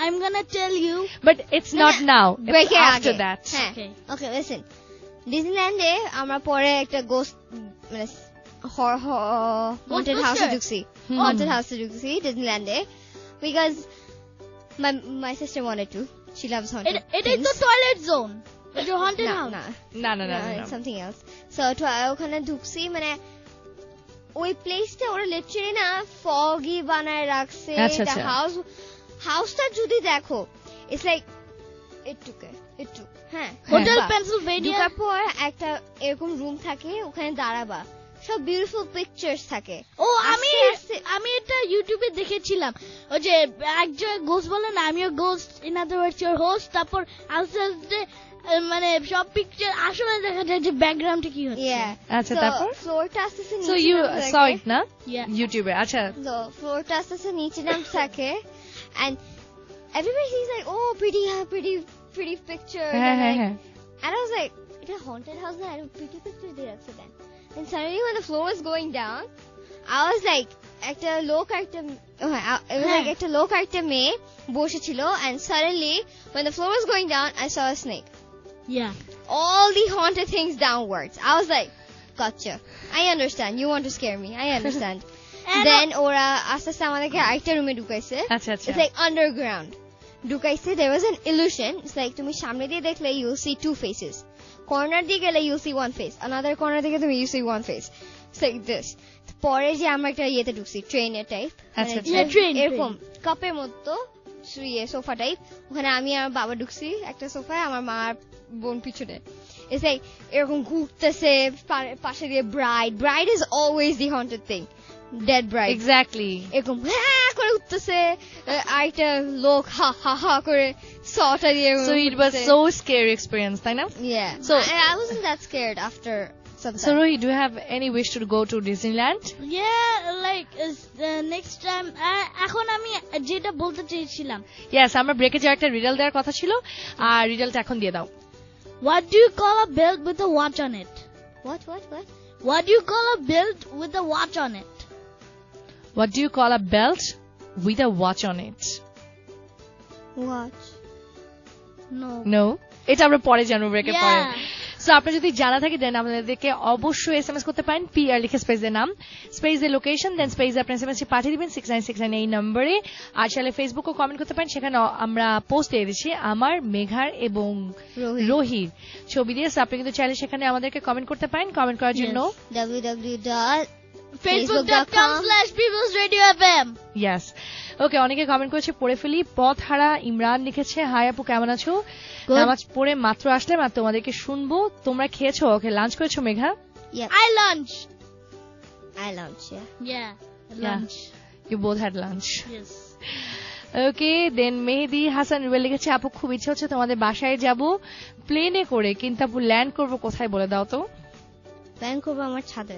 I'm gonna tell you. But it's not now. Break It's it after আগে। that. হ্যাঁ। Okay. Okay, listen. ডিজনিল্যান্ডে আমরা পরে একটা ghost মানে haunted হাউসে ঢুকছি। Haunted হাউসে ঢুকছি ডিজনিল্যান্ডে because my sister wanted to. She loves haunted এটাই তো things. Toilet zone. ওই যে haunted না, house. না, না না না না, না, it's না। something else. So ওখানে ঢুকছি মানে ওই প্লেসটা ওরা লিটারালি না foggy বানায় রাখছে। আচ্ছা, এটা আচ্ছা। হাউসটা যদি দেখো it's like একটু হ্যাঁ হোটেল বাহ। পেনসিলভেনিয়া। ঢোকার পর একটা এরকম রুম থাকে ওখানে দাঁড়াবা সব বিউটিফুল পিকচার্স থাকে। ও আমি আস্তে- আমি এটা ইউটিউবে দেখেছিলাম। ওই যে একজন গোস্ট বলে না আমিও ghost in other words your host, তারপর আস্তে আস্তে মানে সব পিকচার আসলে দেখা যায় যে ব্যাকগ্রাউন্ডে কি হচ্ছে। Yeah. আচ্ছা, So, তারপর? ফ্লোরটা আস্তে আস্তে So নিচে you নামতে saw থাকে। it না Yeah. ইউটিউবে? আচ্ছা So, ফ্লোরটা আস্তে আস্তে নিচে নামতে থাকে and everybody sees like oh pretty picture হ্যাঁ হ্যাঁ হ্যাঁ and I was like এটা haunted house না একটা pretty picture দিয়ে রাখছে দেন and suddenly when the floor was going down I was like একটা লোক একটা it was like একটা লোক একটা মেয়ে বসেছিল and suddenly when the floor was going down I saw a snake. Yeah. All the haunted things downwards. I was like, gotcha. I understand. You want to scare me. I understand. And then ওরা আস্তে আস্তে আমাদেরকে আরেকটা রুমে ঢুকাইছে। আচ্ছা আচ্ছা It's like underground. ঢুকাইছে there was an illusion, it's like তুমি সামনে দিয়ে দেখলে you'll see two faces, corner দিয়ে গেলে you'll see one face, another corner দিকে তুমি you see one face, it's like this. পরে যে আমরা একটা ইয়েতে ঢুকছি ট্রেনের টাইপ, এরকম কাপের মতো সোফা টাইপ, ওখানে আমি আর বাবা ঢুকছি একটা সোফায়, আমার মা আর বোন পিছনে। It's like এরকম ঘুরতেছে পাশে দিয়ে bride is always the haunted thing, dead bride exactly এরকম হ্যাঁ করে উঠতেছে, আরেকটা লোক হা হা হা করে সটা দিয়ে। So it was so scary experience, তাই না? Yeah. So I wasn't that scared after some So Rohi, do you have any wish to go to Disneyland? Yeah, like next time. এখন আমি যেটা বলতে চেয়েছিলাম, Yes, আমরা ব্রেকে যে একটা রিডল দেওয়ার কথা ছিল, আর রিডলটা এখন দিয়ে দাও। what do you call a belt with a watch on it? What? What do you call a belt with a watch on it? What do you call a belt with a watch on it? Watch. No, এটা আমরা পরে জানবো ব্রেকে পরে। Yeah. So আপনার যদি জানা থাকে দেন আমাদেরকে অবশ্যই এসএমএস করতে পারেন, PR লিখে স্পেসের নাম, স্পেসের লোকেশন, দেন স্পেসে আপনার এসএমএসটি পাঠিয়ে দিবেন 6969 এই নম্বরে। আর চাইলে ফেসবুকও কমেন্ট করতে পারেন, সেখানে আমরা পোস্ট দিয়ে দিচ্ছি আমার, মেঘার এবং রোহির ছবি দিয়ে। সো আপনি কিন্তু চাইলে সেখানে আমাদেরকে কমেন্ট করতে পারেন। কমেন্ট করার জন্য www.facebook.com/peoplesradiofm. ইয়েস, ওকে, অনেকে কমেন্ট করেছে, পড়ে ফেলি। পথ হারা ইমরান লিখেছে, হাই আপু কেমন আছো, নামাজ পড়ে মাত্র আসলাম আর তোমাদেরকে শুনবো, তোমরা খেয়েছো? ওকে, লাঞ্চ করেছো Megha? I lunch. Yeah. Lunch. You both had lunch. Yes. ওকে, দেন মেহেদি হাসান রুবেল লিখেছে, আপু খুব ইচ্ছা হচ্ছে তোমাদের বাসায় যাব প্লেনে করে, কিন্তু আপু ল্যান্ড করবো কোথায় বলে দাও তো। প্ল্যান করবো আমার ছাদে।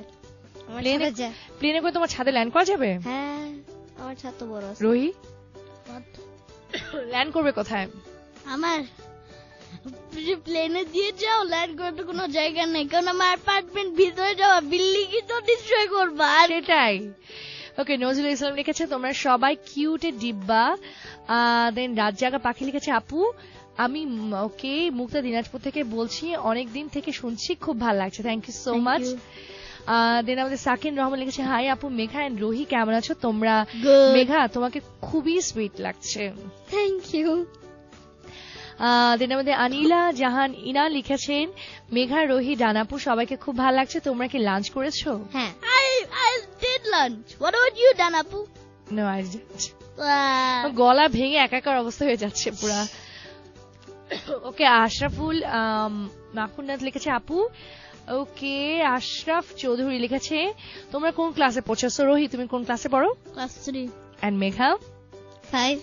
প্লেনে করে তোমার ছাদে ল্যান্ড করা যাবে? হ্যাঁ, আমার ছাদ তো বড় আছে। রোহি, ল্যান্ড করবে কোথায়? আমার প্লেনে দিয়ে যাও, ল্যান্ড করতে কোনো জায়গা নেই, কারণ আমার অ্যাপার্টমেন্ট ভিতরে যাওয়া, বিল্ডিং তো ডিস্ট্রয় করবা। সেটাই। ওকে, নজরুল ইসলাম লিখেছে, তোমরা সবাই কিউটে ডিব্বা। দেন রাত জাগা পাখি লিখেছে, আপু আমি ওকে মুক্তা দিনাজপুর থেকে বলছি, অনেক দিন থেকে শুনছি, খুব ভালো লাগছে, থ্যাংক ইউ সো মাচ। দেন আমাদের সাকিন রহমান লিখেছে, হাই আপু, মেঘা এন্ড রোহি কেমন আছো তোমরা? মেঘা তোমাকে খুবই সুইট লাগছে, থ্যাংক ইউ। দেন আমাদের আনিলা জাহান ইনা লিখেছেন, মেঘা, রোহি, ডানাপু সবাইকে খুব ভালো লাগছে, তোমরা কি লাঞ্চ করেছো? হ্যাঁ, I did lunch. What about you, Danapu? No, I didn't. গলা ভেঙে একাকার অবস্থা হয়ে যাচ্ছে পুরা। ওকে, আশরাফুল মাখুন্নাথ লিখেছে, আপু ওকে। আশরাফ চৌধুরী লিখেছে, তোমরা কোন ক্লাসে পড়ছো? রোহি, তুমি কোন ক্লাসে পড়ো? Class 3. And মেঘা? 5.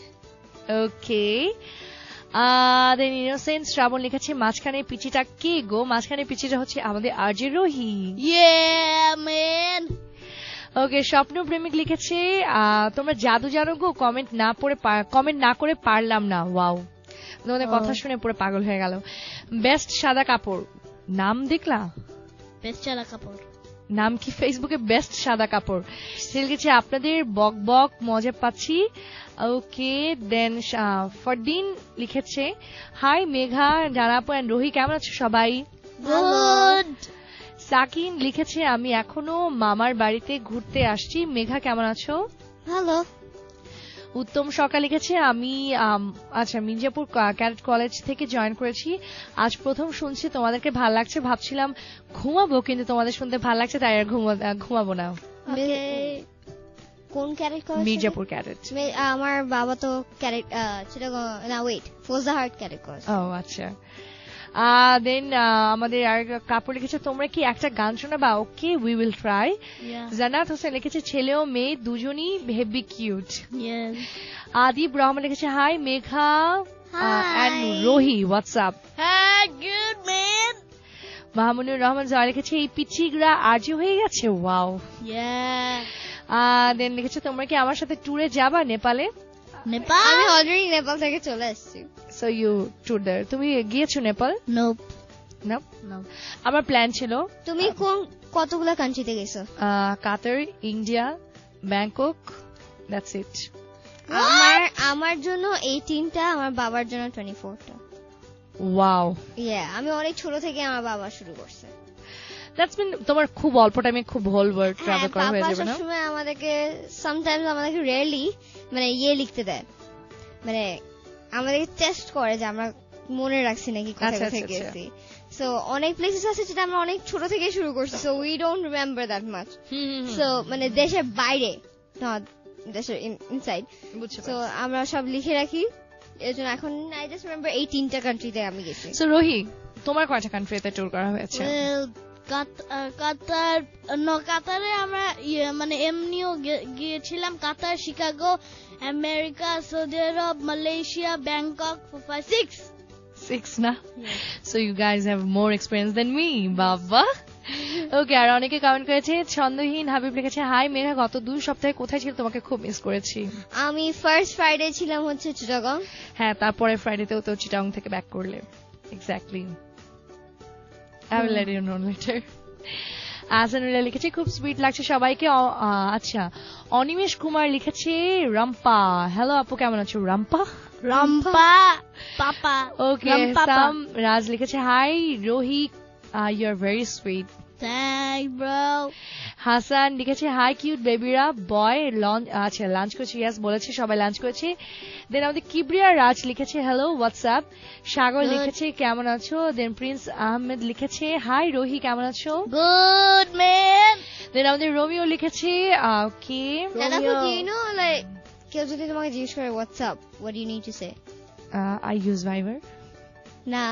ওকে। দেন ইনোসেন্ট শ্রাবণ লিখেছে, মাঝখানে পিচিটা কে গো? মাঝখানে পিচিটা হচ্ছে আমাদের RJ Rohi. Yeah, man. Okay, স্বপ্ন প্রেমিক লিখেছে, তোমরা জাদু জানো গো, কমেন্ট না করে পারলাম না। ওয়াও, তোমাদের কথা শুনে পুরো পাগল হয়ে গেল। বেস্ট সাদা কাপড়, নাম দেখলা? বেস্ট সাদা কাপড় নাম কি ফেসবুকে? বেস্ট সাদা কাপড়। সে লিখেছে, আপনাদের বক বক মজা পাচ্ছি। ওকে, দেন ফরদিন লিখেছে, হাই মেঘা, জানাপু এন্ড রোহি কেমন আছো সবাই? গুড। সাকিন লিখেছে, আমি এখনো মামার বাড়িতে ঘুরতে আসছি, মেঘা কেমন আছো? ভালো। উত্তম সরকার লিখেছে, আমি আচ্ছা মির্জাপুর ক্যাডেট কলেজ থেকে জয়েন করেছি, আজ প্রথম শুনছি, তোমাদেরকে ভাল লাগছে, ভাবছিলাম ঘুমাবো, কিন্তু তোমাদের শুনতে ভাল লাগছে, তাই আর ঘুমাবো না। কোন ক্যাডেট কলেজ? মির্জাপুর ক্যাডেট। আমার বাবা তো ক্যাডেট, সেটা না, ওয়েট, ফৌজদারহাট ক্যাডেট কলেজ। ও আচ্ছা। দেন আমাদের আর কাপড় লিখেছে, তোমরা কি একটা গান শোনাবা? ওকে, উই উইল ট্রাই। জান্নাত হোসেন লিখেছে, ছেলে ও মেয়ে দুজনই হেভি কিউট। আদিব রহমান লিখেছে, hi Megha and Rohi, WhatsApp? Good man. Mahmudur Rahman Joy লিখেছে, এই পিচিগরা আরজি হয়ে গেছে, ওয়াও। দেন লিখেছে, তোমরা কি আমার সাথে ট্যুরে যাবা নেপালে? নেপাল? আমি অলরেডি নেপাল থেকে চলে আসছি। সো ইউ ট্যুর দেয়ার। তুমি গিয়েছো নেপাল? নোপ। আমার প্ল্যান ছিল। তুমি কতগুলো কান্ট্রিতে গেছো? কাতার, ইন্ডিয়া, ব্যাংকক, দ্যাটস ইট। আমার জন্য 18টা, আমার বাবার জন্য 24টা। ওয়াও। আমি অনেক ছোট থেকে আমার বাবা শুরু করছে। দ্যাটস মিন তোমার খুব অল্প টাইমে খুব হোল ওয়ার্ল্ড ট্রাভেল করা হয়ে যাবে না? সময় আমাদেরকে সামটাইমস রেয়ারলি মানে লিখতে দেয়, মানে আমাদের টেস্ট করে যে আমরা মনে রাখছি নাকি কোথায় আচ্ছা, কোথায় আচ্ছা, গেছি। সো অনেক প্লেসেস আছে যেটা আমরা অনেক ছোট থেকে শুরু করছি, so we don't remember that much. So মানে দেশের বাইরে, নট দেশের ইনসাইড। বুঝতে সো পারছি। আমরা সব লিখে রাখি, এর জন্য এখন আই জাস্ট রিমেম্বার এই 3টা কান্ট্রিতে আমি গেছি। সো রোহি, তোমার কয়টা কান্ট্রিতে ট্যুর করা হয়েছে? কাতারে আমরা মানে এমনিও গিয়েছিলাম। Qatar, Chicago, America, Saudi Arab, Malaysia, Bangkok, 6 না? So you guys have more experience than me, বাবা। ওকে, আর অনেকে কমেন্ট করেছে, ছন্দহীন হাবিব লিখেছে, হাই মেঘা, গত 2 সপ্তাহে কোথায় ছিল, তোমাকে খুব মিস করেছি। আমি ফার্স্ট ফ্রাইডে ছিলাম হচ্ছে চিটাগং। হ্যাঁ, তারপরে ফ্রাইডেতেও তো চিটাগং থেকে ব্যাক করলে। Exactly, I will let you know later. Asanullah লিখেছে, খুব সুইট লাগছে সবাইকে। আচ্ছা, অনিমেষ কুমার লিখেছে, রাম্পা, হ্যালো আপু, কেমন আছো? রাম্পা পাপা। ওকে, সাম রাজ লিখেছে, hi Rohi, you are very sweet. Thanks bro. Hasan লিখেছে, হাই কিউট বেবিরা, বয় লঞ্চ, আচ্ছা লাঞ্চ করেছে, ইয়েস বলেছে, সবাই লাঞ্চ করেছে। দেন আমাদের কিবরিয়া রাজ লিখেছে, হ্যালো হোয়াটসঅ্যাপ। সাগর লিখেছে, কেমন আছো? দেন প্রিন্স আহমেদ লিখেছে, হাই রোহি, কেমন আছো? Good man. দেন আমাদের রোমিও লিখেছে, ওকে, লাইক কেউ যদি তোমাকে জিজ্ঞেস করে WhatsApp, what you need to say? I use Viber. না,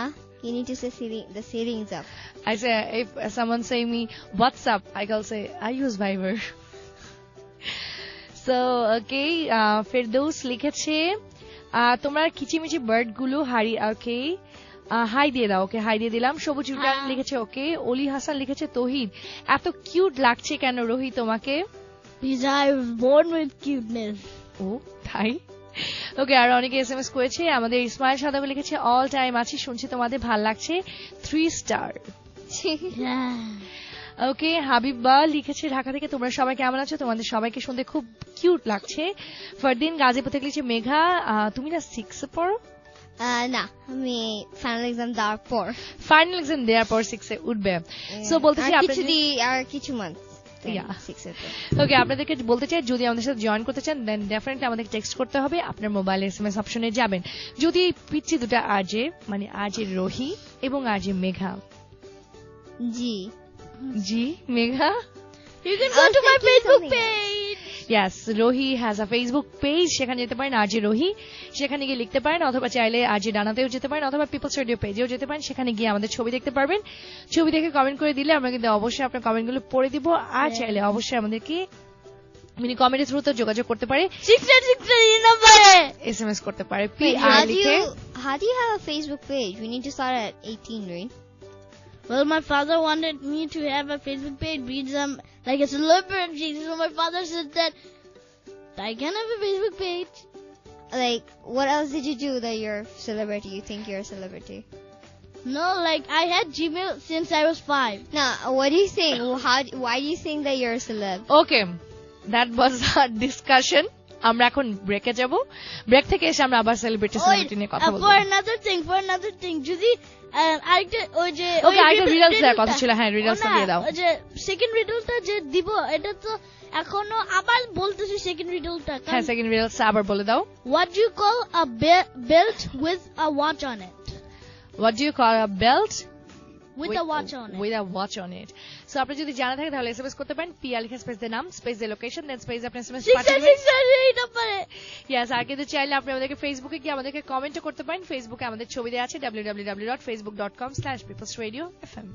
you need to say the settings up. I say, if someone say me, what's up? I can say, I use Viber. So, okay, Firdaus লিখেছে, তোমরা কিচিমিচি bird গুলো ওকে, high দিয়ে দাও। ওকে, high দিয়ে দিলাম। সবুজ উল্টান লিখেছে, ওকে। অলি হাসান লিখেছে, তৌহিদ, এত কিউট লাগছে কেন রোহি তোমাকে? Because I was born with cuteness. ও তাই? ওকে, আর অনেকে এসএমএস করেছে। আমাদের ইসমাইল সাদাব লিখেছে, অল টাইম আছি, শুনছি তোমাদের ভাল লাগছে, 3 স্টার। ওকে, হাবিবা লিখেছে, ঢাকা থেকে, তোমরা সবাই কেমন আছো? তোমাদের সবাইকে শুনতে খুব কিউট লাগছে। ফারদিন গাজীপুর থেকে লিখেছে, মেঘা তুমি না 6 এ পড়ো? না, আমি ফাইনাল এক্সাম দেওয়ার পর, ফাইনাল এক্সাম দেওয়ার পর 6 এ উঠবে। সো বলতেছি আর কিছু মান্থ। ওকে, আপনাদেরকে বলতে চাই, যদি আমাদের সাথে জয়েন করতে চান, দেন ডেফিনেটলি আমাদের টেক্সট করতে হবে। আপনার মোবাইল এসএমএস অপশনে যাবেন। যদি এই পিচ্ছি দুটা আজে, মানে আজে রোহি এবং আজে মেঘা। জি Megha, You can go to my Facebook page. Yes, Rohi has a Facebook page, সেখানে যেতে পারেন, আরজে রোহি, সেখানে গিয়ে লিখতে পারেন, অথবা চাইলে আরজে ডানাতেও যেতে পারেন, অথবা পিপলস রেডিও পেজেও যেতে পারেন, সেখানে গিয়ে আমাদের ছবি দেখতে পারবেন। ছবি দেখে কমেন্ট করে দিলে আমরা কিন্তু অবশ্যই আপনার কমেন্টগুলো পড়ে দিব। আর চাইলে অবশ্যই আমাদেরকে মিনি কমেন্টের থ্রুতে যোগাযোগ করতে পারে, 6 নম্বরে এসএমএস করতে পারে, How PR লিখে। do you have a Facebook page? We need to start at 18, right? Well, my father wanted me to have a Facebook page because I'm like a celebrity. So my father said that I can have a Facebook page. Like, what else did you do that you're a celebrity? You think you're a celebrity? No, like I had Gmail since I was 5. No, what do you think? Why do you think that you're a celeb? Okay, that was a discussion. আমরা এখন ব্রেকে যাব। Break থেকে এসে আমরা আবার celebrity নিয়ে কথা বলবো। For another thing, যদি আরেকটা ওই যে ওকে, আরেকটা রিডলস দেওয়ার কথা ছিল। হ্যাঁ, রিডলসটা দিয়ে দাও। ওই যে সেকেন্ড রিডলটা যে দিব, এটা তো এখনো আবার বলতেছি সেকেন্ড রিডলটা। হ্যাঁ, সেকেন্ড রিডলসটা আবার বলে দাও। What do you call a belt with a watch on it? What do you call a belt with a watch on it? With a watch on it. So আপনি যদি জানা থাকে তাহলে এসএমএস করতে পারেন, পিয়া লিখে স্পেস দিয়ে নাম, স্পেস দিয়ে লোকেশন, দেন স্পেস আপনি এসএমএস পাঠিয়ে দিবেন। 6 নম্বরে। ইয়েস, আর কিন্তু চাইলে আপনি আমাদেরকে ফেসবুকে গিয়ে আমাদেরকে কমেন্টও করতে পারেন। ফেসবুকে আমাদের ছবি দেওয়া আছে, www.facebook.com/peoplesradiofm।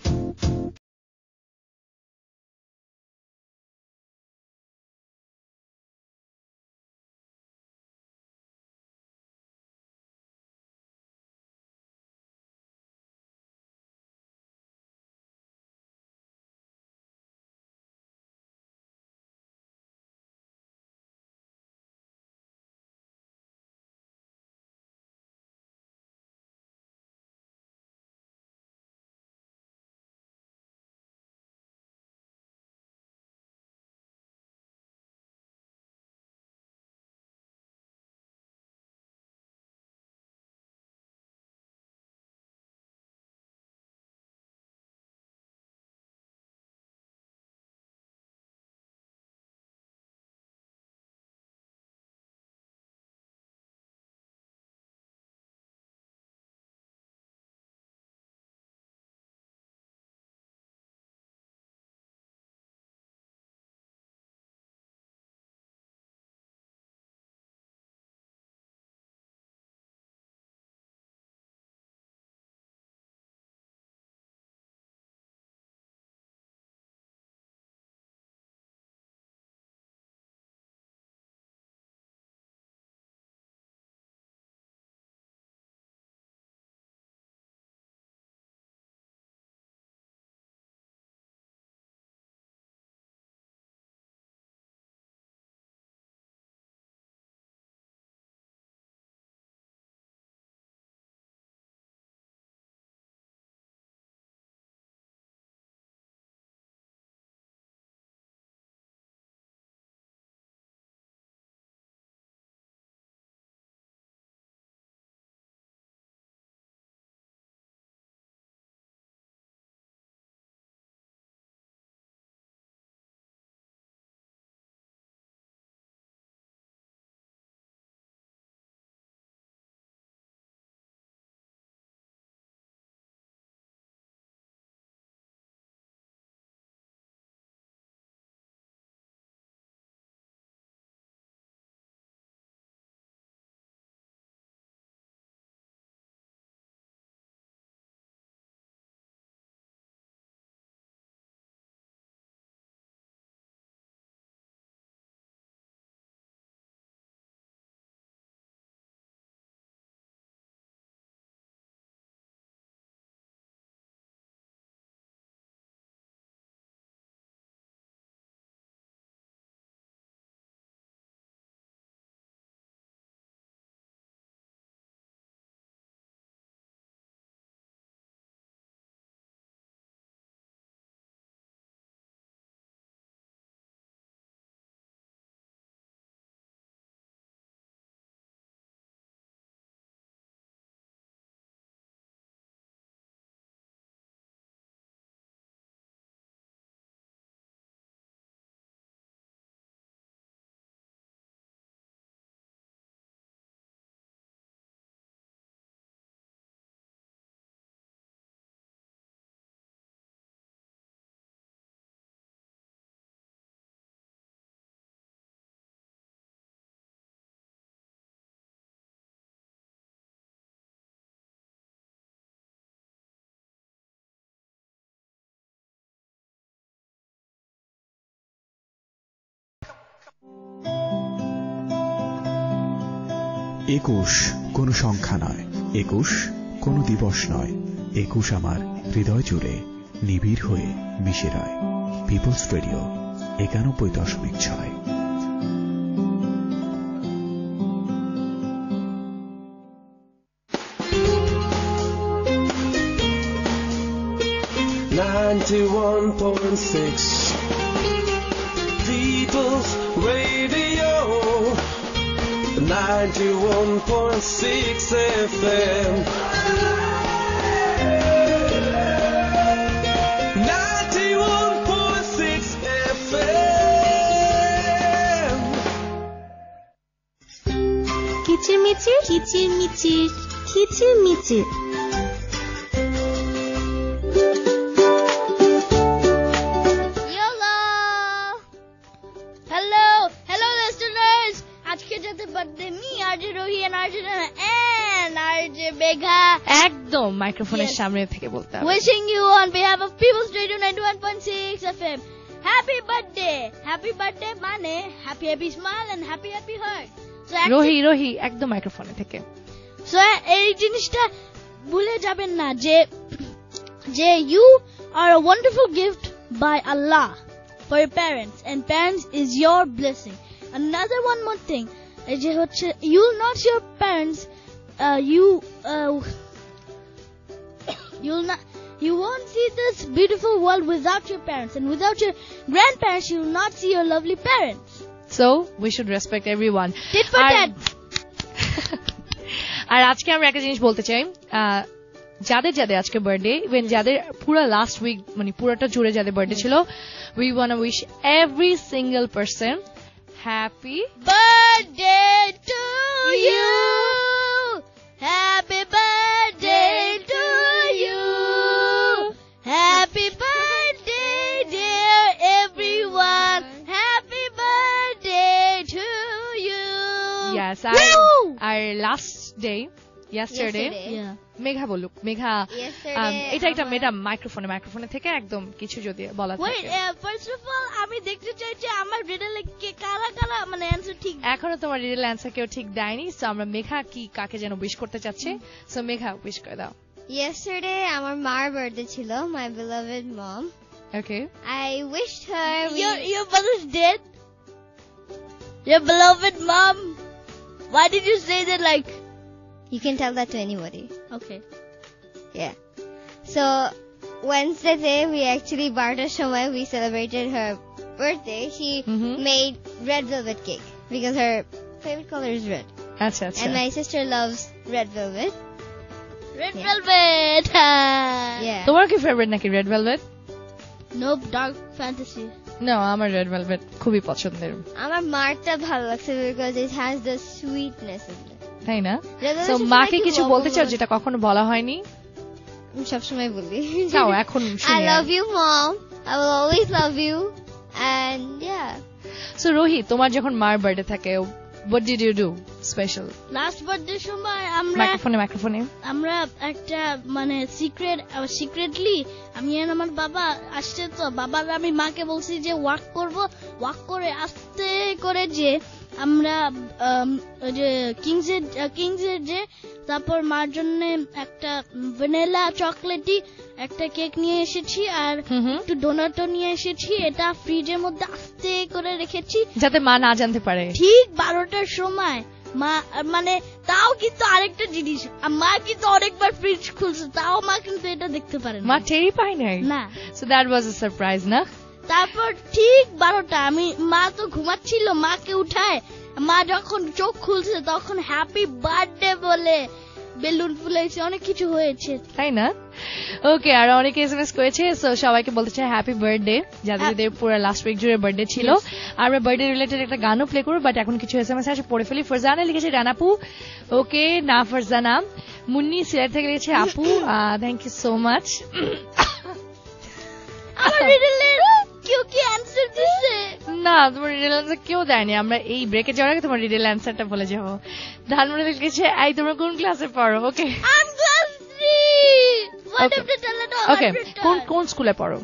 21 কোনো সংখ্যা নয়, 21 কোনো দিবস নয়, 21 আমার হৃদয় জুড়ে নিবিড় হয়ে মিশে রয়। People's radio 91.6। People's Radio 91.6 FM. 91.6 FM. কিচিরমিচির কিচিরমিচির কিচিরমিচির। একদম মাইক্রোফোনের সামনে থেকে বলতে হবে। Wishing you on behalf of People's Radio 91.6 FM happy birthday মানে happy smile and happy heart. রোহি একদম মাইক্রোফোনে থেকে। So এই জিনিসটা ভুলে যাবেন না যে you are a wonderful gift by Allah for your parents, and parents is your blessing. Another one more thing যে হচ্ছে you will not see your parents, you won't see this beautiful world without your parents, and without your grandparents you will not see your lovely parents. So we should respect everyone. Tit for tat. আর আজকে আমরা একটা জিনিস বলতে চাই, যাদের আজকে birthday, even যাদের পুরো লাস্ট উইক মানে পুরোটা জুড়ে যাদের বার্থডে ছিল, we want to wish every single person happy birthday to you. Happy birthday to you. Happy birthday dear everyone. Happy birthday to you. Yes, our last day yesterday. Yeah. Megha বলুক, মেঘা এটা মাইক্রোফোনে থেকে একদম কিছু যদি বলা থাকে। Wait, first of all আমি দেখতে চাই যে আমার রিডলে কে কারা মানে অ্যানসার ঠিক। এখনো তোমার রিডল অ্যানসার কেউ ঠিক দেয়নি, সো আমরা মেঘা কি কাকে যেন উইশ করতে চাচ্ছে, সো মেঘা উইশ করে দাও। Yesterday আমার মার বার্থডে ছিল, my beloved mom. Okay. I wished her your mother's dead. Your beloved mom. Why did you say that like? You can tell that to anybody. Okay. Yeah. So Wednesday day we actually barter shomoy we celebrated her birthday. She made red velvet cake because her favorite color is red. আচ্ছা। And my sister loves red velvet. Red velvet. Yeah. তোমার কি favourite নাকি red velvet? Nope, dark fantasy. No, আমার red velvet খুবই পছন্দের। আমার মারটা ভালো লাগছে because it has the sweetness in it. তাই না? সো মাকে কিছু বলতে চাও যেটা কখনো বলা হয়নি? আমি সবসময় বলি। চাও এখন শুনি। I love you mom. I will always love you. And yeah. So Rohi, তোমার যখন মার বার্থডে থাকে, what did you do special? Last birthday সময় মাইক্রোফোনে আমরা একটা মানে সিক্রেটলি আমি আর আমার বাবা আসছে, তো বাবা আমি মাকে বলছি যে ওয়াক করে আস্তে করে যে আমরা যে কিংসের যে তারপর মার জন্য একটা ভ্যানিলা চকলেটি একটা কেক নিয়ে এসেছি আর একটু ডোনাটও নিয়ে এসেছি, এটা ফ্রিজের মধ্যে আস্তে করে রেখেছি যাতে মা না জানতে পারে। ঠিক 12টার সময় মা মানে তাও কিন্তু আরেকটা জিনিস, মা কিন্তু অনেকবার ফ্রিজ খুলছে তাও মা কিন্তু এটা দেখতে পারে না, মা টেরই পায় নাই না। So that was a surprise না? তারপর ঠিক 12টা মা তো ঘুমাচ্ছিল, মাকে উঠায় মা যখন চোখ খুলছে তখন হ্যাপি বার্থডে বলে বেলুন ফুলাইছে, অনেক কিছু হয়েছে, তাই না? ওকে, আর অনেকে এসএমএস করেছে, সো সবাইকে বলতে চাই হ্যাপি বার্থডে যাদের পুরো লাস্ট উইক জুড়ে বার্থডে ছিল। আমরা বার্থডে রিলেটেড একটা গানও প্লে করবো, বাট এখন কিছু এসএমএস আছে পড়ে ফেলি। ফারজানা লিখেছে রানাপু, ওকে না ফারজানা। মুন্নি সিলেট থেকে লিখেছে আপু, থ্যাংক ইউ সো মাচ। আমার রিডলের কেউ কি অ্যানসার দিছে? না, তোমার রিডল অ্যানসার কেউ দেয়নি। আমরা এই ব্রেকে যাওয়ার আগে তোমার রিডল অ্যানসারটা বলে যাবো। ধানমন্ডি লিখেছে এই তোমরা কোন ক্লাসে পড়ো? ওকে, ওকে, কোন স্কুলে পড়ো?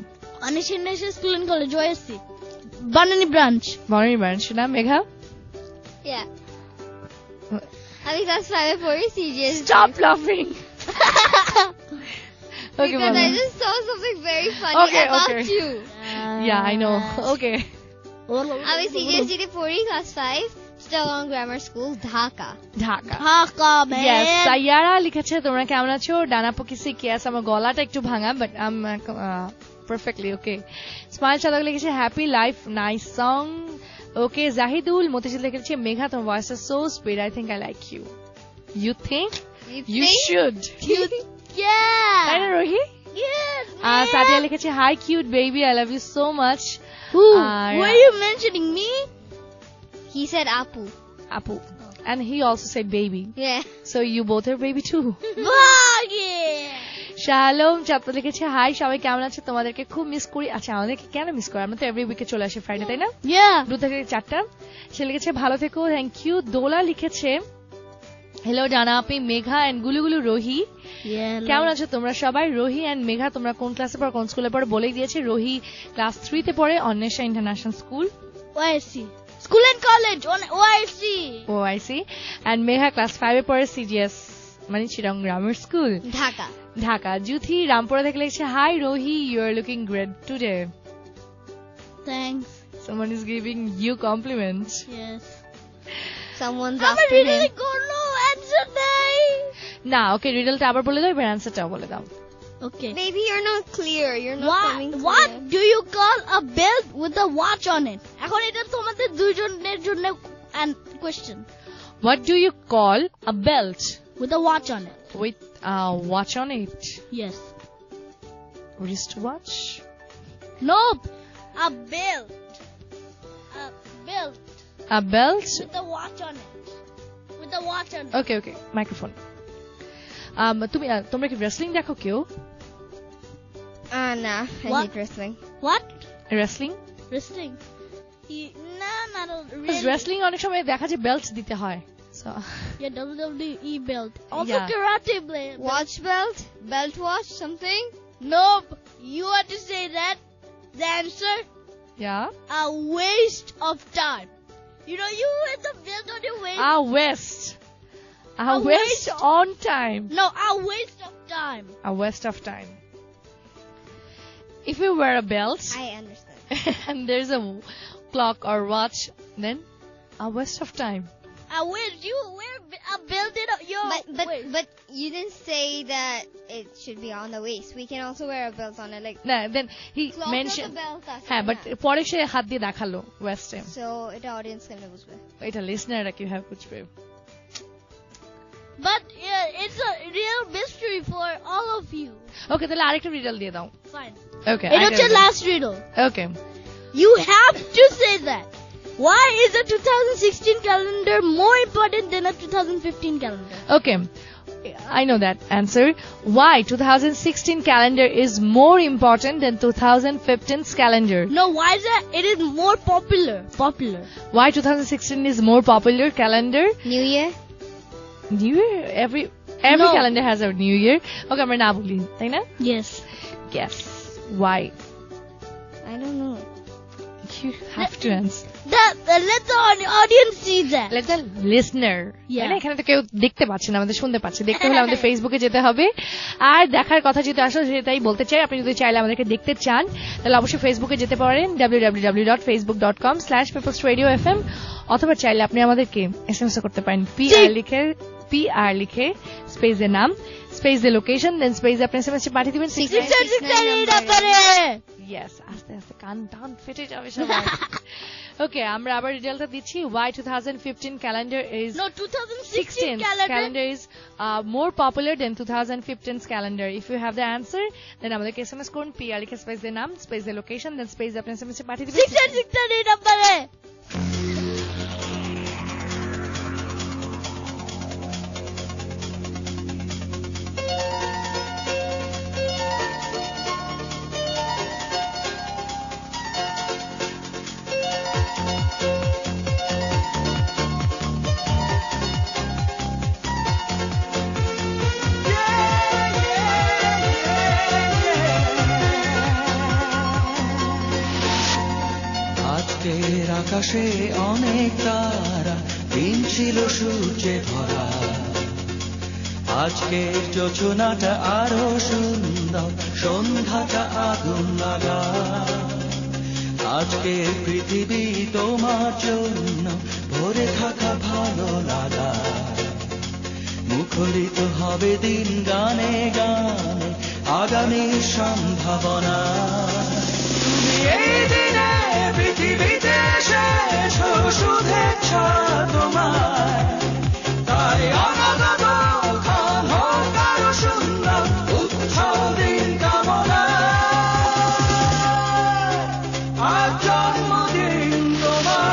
Anise international school and college, OSC, Banani branch. Banani branch না? মেঘা? Yeah. আমি ক্লাস 5 এ পড়ি serious Stop laughing. Okay, because I Mama. just saw something very funny Okay, about okay. you. Yeah, I know. Okay. আমি সিরিয়াসলি তে পড়ি class 5 Chittagong grammar school Dhaka. Dhaka. Dhaka Yes, man. Saiyaara লিখেছে তোমরা কেমন আছো? ডানা পকিসি কিয়াস, আমার গলাটা একটু ভাঙা but I'm perfectly okay. Smile Sadak লিখেছে happy life nice song. Okay Zahidul Motijheel লিখেছে মেঘা তোমার voice is so sweet I think I like you. You think? You should. Yeah. তাই না রোহি? Yes. সাদিয়া লিখেছে hi cute baby I love you so much. Who? Were you mentioning me? He said Apu. Apu. And he also said baby. Yeah. So you both are baby too. Yeah. শালম চাপা লিখেছে high সবাই কেমন আছে তোমাদেরকে খুব miss করি। আচ্ছা আমাদেরকে কেন মিস করি? আমরা তো এভরি উইকে চলে আসি ফ্রাইডে তাই না? Yeah. 2 থেকে 4টা। সে লিখেছে ভালো থেকো থ্যাংক ইউ। দোলা লিখেছে হ্যালো ডানা আপনি মেঘা এন্ড গুলুগুলু রোহি Yeah. কেমন আছো তোমরা সবাই? রোহি এন্ড মেঘা তোমরা কোন ক্লাসে পড়ো কোন স্কুলে পড়ো বলেই দিয়েছে। রোহি ক্লাস 3 তে পড়ে Anwesha international school OIC. School and college on OIC. O I C. And Megha class 5 এ পড়ে সিজিএস মানে চিটাগং গ্রামার স্কুল ঢাকা। ঢাকা। জুথি রামপুরা থেকে লিখছে hi Rohi you are looking great today. Thanks. Someone is giving you compliments. Yes. Someone's I'm after really him. good. No answer day. না ওকে রিডলটা আবার বলে দাও এবার অ্যানসারটাও বলে দাও। Okay. Maybe you're not clear. You're not coming clear. What do you call a belt with a watch on it? এখন এটা তোমাদের দুইজনের জন্য question. What do you call a belt With a watch on it. with a watch on it? Yes. Wristwatch? Nope. A belt. A belt A belt? with a watch on it. With a watch on it. Okay, okay. Microphone. তোমরা কি wrestling দেখো কেউ? Nah, I What? hate wrestling. What? Wrestling? Wrestling. Nah, not Because really. wrestling অনেক সময় দেখা যায় belt দিতে হয়। So Yeah, WWE belt. Also Yeah. karate blade. Watch belt? Belt watch? Something? Nope. You have to say that. The answer? yeah. A waste of time. You know, you wear the belt on your waist. A waste. A A waste waste. on time. No, a waste of time. A waste of time. If you wear a belt I understand. and there's a clock or watch, then a waste of time. A waste. You wear a belt in your waist. But you didn't say that it should be on the waist. We can also wear a belt on it, like No, then he clock mentioned. the belt. আছে হ্যাঁ but না? পরে সে হাত দিয়ে দেখালো ওয়েস্টে। So এটা audience কেমনে বুঝবে? এটা লিসনাররা কিভাবে বুঝবে? But it's a real mystery for all of you. ওকে তাহলে আরেকটা রিডল দিয়ে দাও। Fine. Okay It was your last riddle. Okay You have to say that. Why is the 2016 calendar more important than a 2015 calendar? Okay, I know that answer. Why 2016 calendar is more important than 2015's calendar? No, why is that? It is more popular. Popular. Why 2016 is more popular calendar? New Year? New Year? Every No. calendar has a New Year. Okay, আমরা না বলি, তাই না? Yes. Yes. Why? I don't know. You have to answer. Let the audience see that. Let the listener. Yeah. তাই না? এখানে তো কেউ দেখতে পাচ্ছে না, আমাদের শুনতে পাচ্ছে। দেখতে হলে আমাদের ফেসবুকে যেতে হবে। আর দেখার কথা যেটা আসলে সেটাই বলতে চাই। আপনি যদি চাইলে আমাদেরকে দেখতে চান তাহলে অবশ্যই ফেসবুকে যেতে পারেন www.facebook.com/peoplesradiofm অথবা চাইলে আপনি আমাদেরকে এসএমএস করতে পারেন PR লিখে স্পেস এর নাম স্পেস এর লোকেশন দেন স্পেস আপনি এসএমএস পাঠিয়ে দিবেন 666 Yes, আস্তে আস্তে কান টান ফেটে যাবে সবাই। ওকে আমরা আবার রিজাল্টটা দিচ্ছি। Why 2015 calendar is No, 2016 calendar is more popular than 2015's calendar. If you have the answer, then আমাদেরকে এসএমএস করুন PR লিখে স্পেস এর নাম স্পেস এর লোকেশন দেন স্পেস আপনি এসএমএস পাঠিয়ে দিবেন 666 নম্বরে। আজকের আকাশে অনেক তারা দিন ছিল সূর্যে ভরা, আজকের যোজনাটা আরো সুন্দর, সন্ধ্যাটা আগুন লাগা। আজকের পৃথিবী তোমার জন্য ভরে থাকা ভালো লাগা। মুখরিত হবে দিন গানে গানে আগামীর সম্ভাবনা। তুমি এই দিনে পৃথিবীতে শেষ শুভেচ্ছা তোমার, তাই অনাগত ক্ষণ হোক আরো সুন্দর উৎসব দিন কামনা। আজ জন্মদিন তোমার।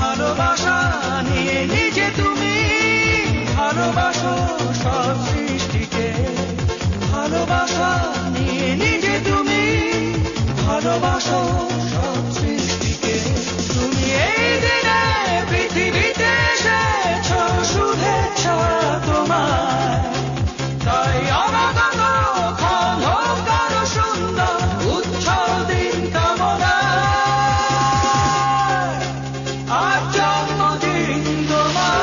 ভালোবাসা নিয়ে নিজে তুমি ভালোবাসো সব সৃষ্টিকে, ভালোবাসা নিয়ে নিজে তুমি ভালোবাসো সব সৃষ্টিকে। তুমি এই দিনে পৃথিবীতে এসেছো শুভেচ্ছা তোমার, তাই অনাগত ক্ষণ হোক আরো সুন্দর উৎসব দিন কামনা। আজ জন্মদিন তোমার।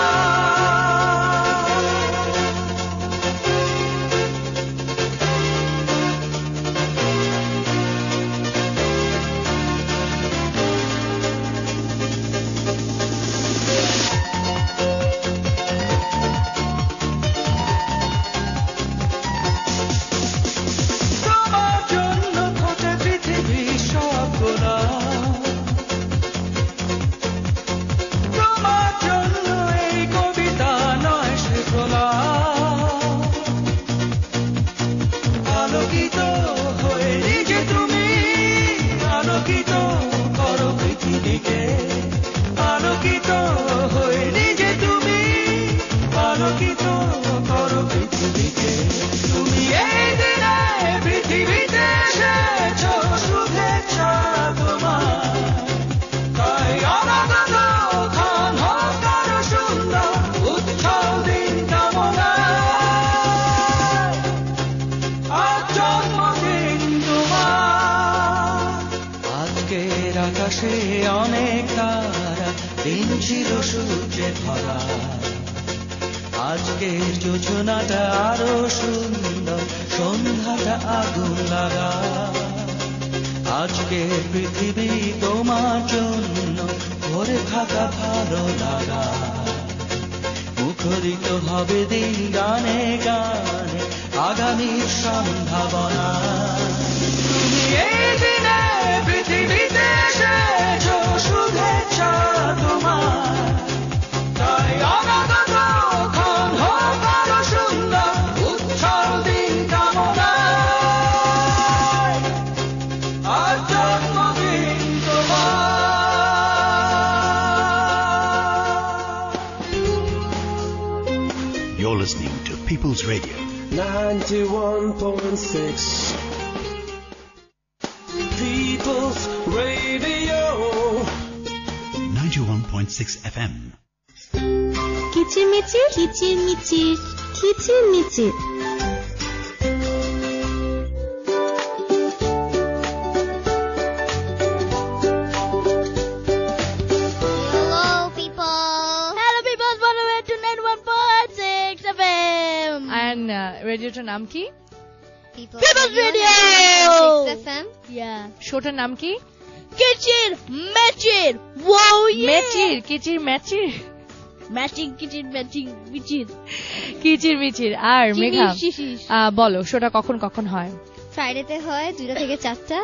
তোমার জন্য খোঁজে পৃথিবীর সব গোলাপ, তোমার জন্য এই কবিতা নয় সে গোলাপ। আলোকিত হয়ে নিজে তুমি আলোকিত করো পৃথিবীকে, আলোকিত হয়ে নিজে তুমি আলোকিত করো পৃথিবীকে। তুমি এই দিনে পৃথিবীতে এসেছো শুভেচ্ছা তোমার, তাই অনাগত ক্ষণ হোক আরো সুন্দর উৎসব দিন কামনা। আজ জন্মদিন তোমার। আজকের আকাশে অনেক তারা, দিন ছিল সূর্যে ভরা, আজকের যোজনাটা আরো সুন্দর, সন্ধ্যাটা আগুন লাগা। আজকের পৃথিবী তোমার জন্য ভরে থাকা ভালো লাগা। মুখরিত হবে দিন গানে গানে আগামীর সম্ভাবনা। তুমি এই দিনে পৃথিবীতে এসেছো শুভেচ্ছা তোমার, তাই অনাগত ক্ষণ হোক আরো সুন্দর উৎসব দিন কামনা। আজ জন্মদিন তোমার। You're listening to People's Radio. 91.6 People's Radio. 91.6 FM. কিচিরমিচির কিচিরমিচির কিচিরমিচির। Hello, people. Hello people, welcome to 91.6 FM. And radiator নাম কি? People's Radio. 6 FM. Yeah. শোটার নাম কি? কিচির মিচির। Wow, yeah. মেচির, কিচির ম্যাচির, ম্যাচিং কিচির ম্যাচিং মিচির। কিচির মিচির। আর মেঘা শিশির। বলো শোটা কখন কখন হয়? ফ্রাইডেতে হয় 2টা থেকে 4টা।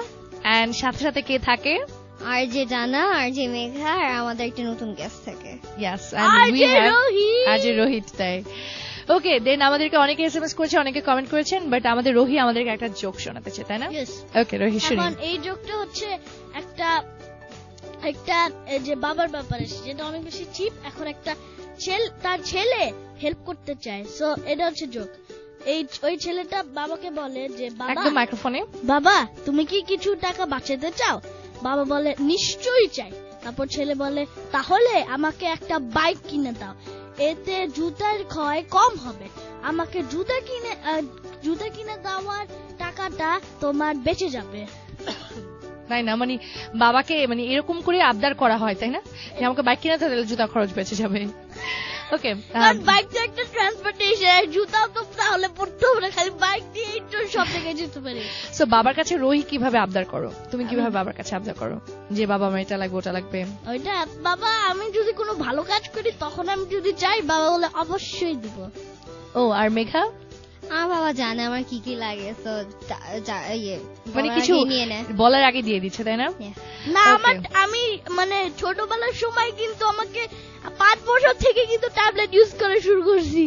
এন্ড সাথে সাথে কে থাকে? আর যে জানা, আর যে মেঘা, আর আমাদের একটা নতুন গেস্ট থাকে। Yes, আর and we যে have রোহিত। আজ রোহিত তাই। ওকে, দেন আমাদেরকে অনেকে এসএমএস করেছে, অনেকে কমেন্ট করেছেন, বাট আমাদের রোহি আমাদেরকে একটা জোক শোনাতেছে, তাই না? Yes. ওকে, রোহি শুনি। এখন এই জোকটা হচ্ছে এক একটা যে বাবার ব্যাপারে যেটা অনেক বেশি চিপ, এখন একটা তার ছেলে হেল্প করতে চায়, সো এটা হচ্ছে জোক। ওই ছেলেটা বাবাকে বলে যে বাবা তুমি কি কিছু টাকা বাঁচাতে চাও? বাবা বলে নিশ্চয়ই চাই। তারপর ছেলে বলে তাহলে আমাকে একটা বাইক কিনে দাও, এতে জুতার ক্ষয় কম হবে, আমাকে জুতা কিনে দেওয়ার টাকাটা তোমার বেঁচে যাবে। তাই না, মানে বাবাকে মানে এরকম করে আবদার করা হয়, তাই না, যে আমাকে বাইক কিনে দিলে জুতা খরচ বেঁচে যাবে। ওকে, বাইক তো একটা ট্রান্সপোর্টেশন, জুতাও তো তাহলে পড়তে হবে না, খালি বাইক দিয়ে একটু সব জায়গায় যেতে পারি। সো বাবার কাছে রোহি কিভাবে আবদার করো? তুমি কিভাবে বাবার কাছে আবদার করো যে বাবা আমার এটা লাগবে ওটা লাগবে? ওইটা বাবা আমি যদি কোনো ভালো কাজ করি তখন আমি যদি চাই, বাবা বলে অবশ্যই দিব। ও, আর মেঘা? আমার বাবা জানে আমার কি কি লাগে, তো মানে কিছু বলার আগে দিয়ে দিচ্ছে, তাই না? না, আমি মানে ছোটবেলার সময় কিন্তু আমাকে 5 বছর থেকে কিন্তু ট্যাবলেট ইউজ করা শুরু করছি।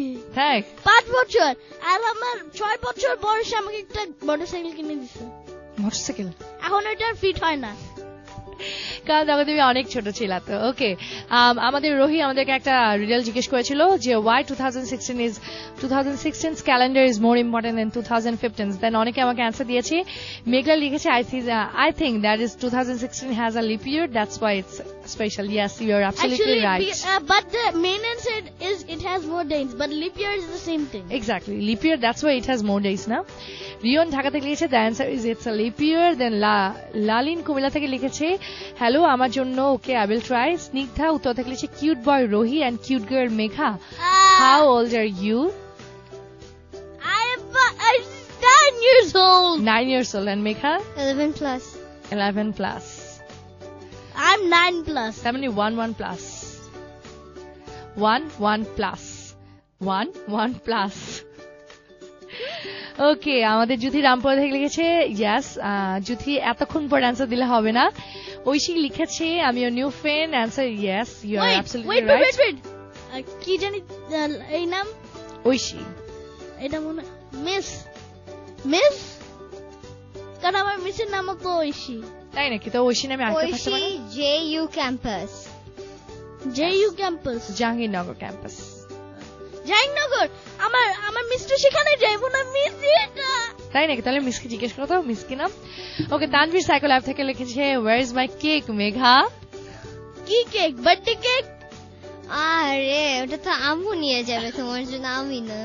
5 বছর, আর আমার 6 বছর বয়সে আমাকে একটা মোটরসাইকেল কিনে দিছে। মোটরসাইকেল? এখন ওটা ফিট হয় না, কারণ তখন তুমি অনেক ছোট ছিল। তো ওকে, আমাদের রোহি আমাদেরকে একটা রিডল জিজ্ঞেস করেছিল যে why 2016's calendar is more important than 2015's। দেন অনেকে আমাকে অ্যান্সার দিয়েছে। মেঘলা লিখেছে I think that is 2016 has a leap year, that's why it's special. Yes, you are absolutely right. But the main answer is it has more days, but leap year is the same thing. Exactly, leap year, that's why it has more days না। রিয়ন ঢাকা থেকে লিখেছে the answer is it's a leap year. দেন লালিন কুমিল্লা থেকে লিখেছে hello আমার জন্য, ওকে I will try. Snigdha উত্তর থেকে লিখেছে cute boy রোহি and cute girl Megha. How old are you? I'm 9 years old. 9 years old. And Megha? 11 plus. 11 plus. I'm 9 plus. তার মানে 1 plus. 1 plus. 1 plus. ওকে, আমাদের জুথি রামপুরা থেকে লিখেছে ইয়েস। জুথি এতক্ষণ পর অ্যান্সার দিলে হবে না। ঐশী লিখেছে আমি your new friend, answer yes, you are absolutely right. Wait কি জানি এই নাম? ঐশী। এটা মনে মিস কারণ আমার মিসের নাম তো ঐশী। তাই নাকি? তো ঐশী নামে আরেকটা থাকতে পারে? JU campus. Jahangirnagar campus. Jahangirnagar আমার মিস্টার সেখানে যাইবো না, মিস এটা। তাই নাকি? তাহলে মিসকে জিজ্ঞেস করো তো, মিস কি নাম? ওকে, তানভীর সাইকো ল্যাব থেকে লিখেছে where is my cake Megha. কি কেক? Birthday cake? আরে ওটা তো আম্মু নিয়ে যাবে তোমার জন্য, আমি না,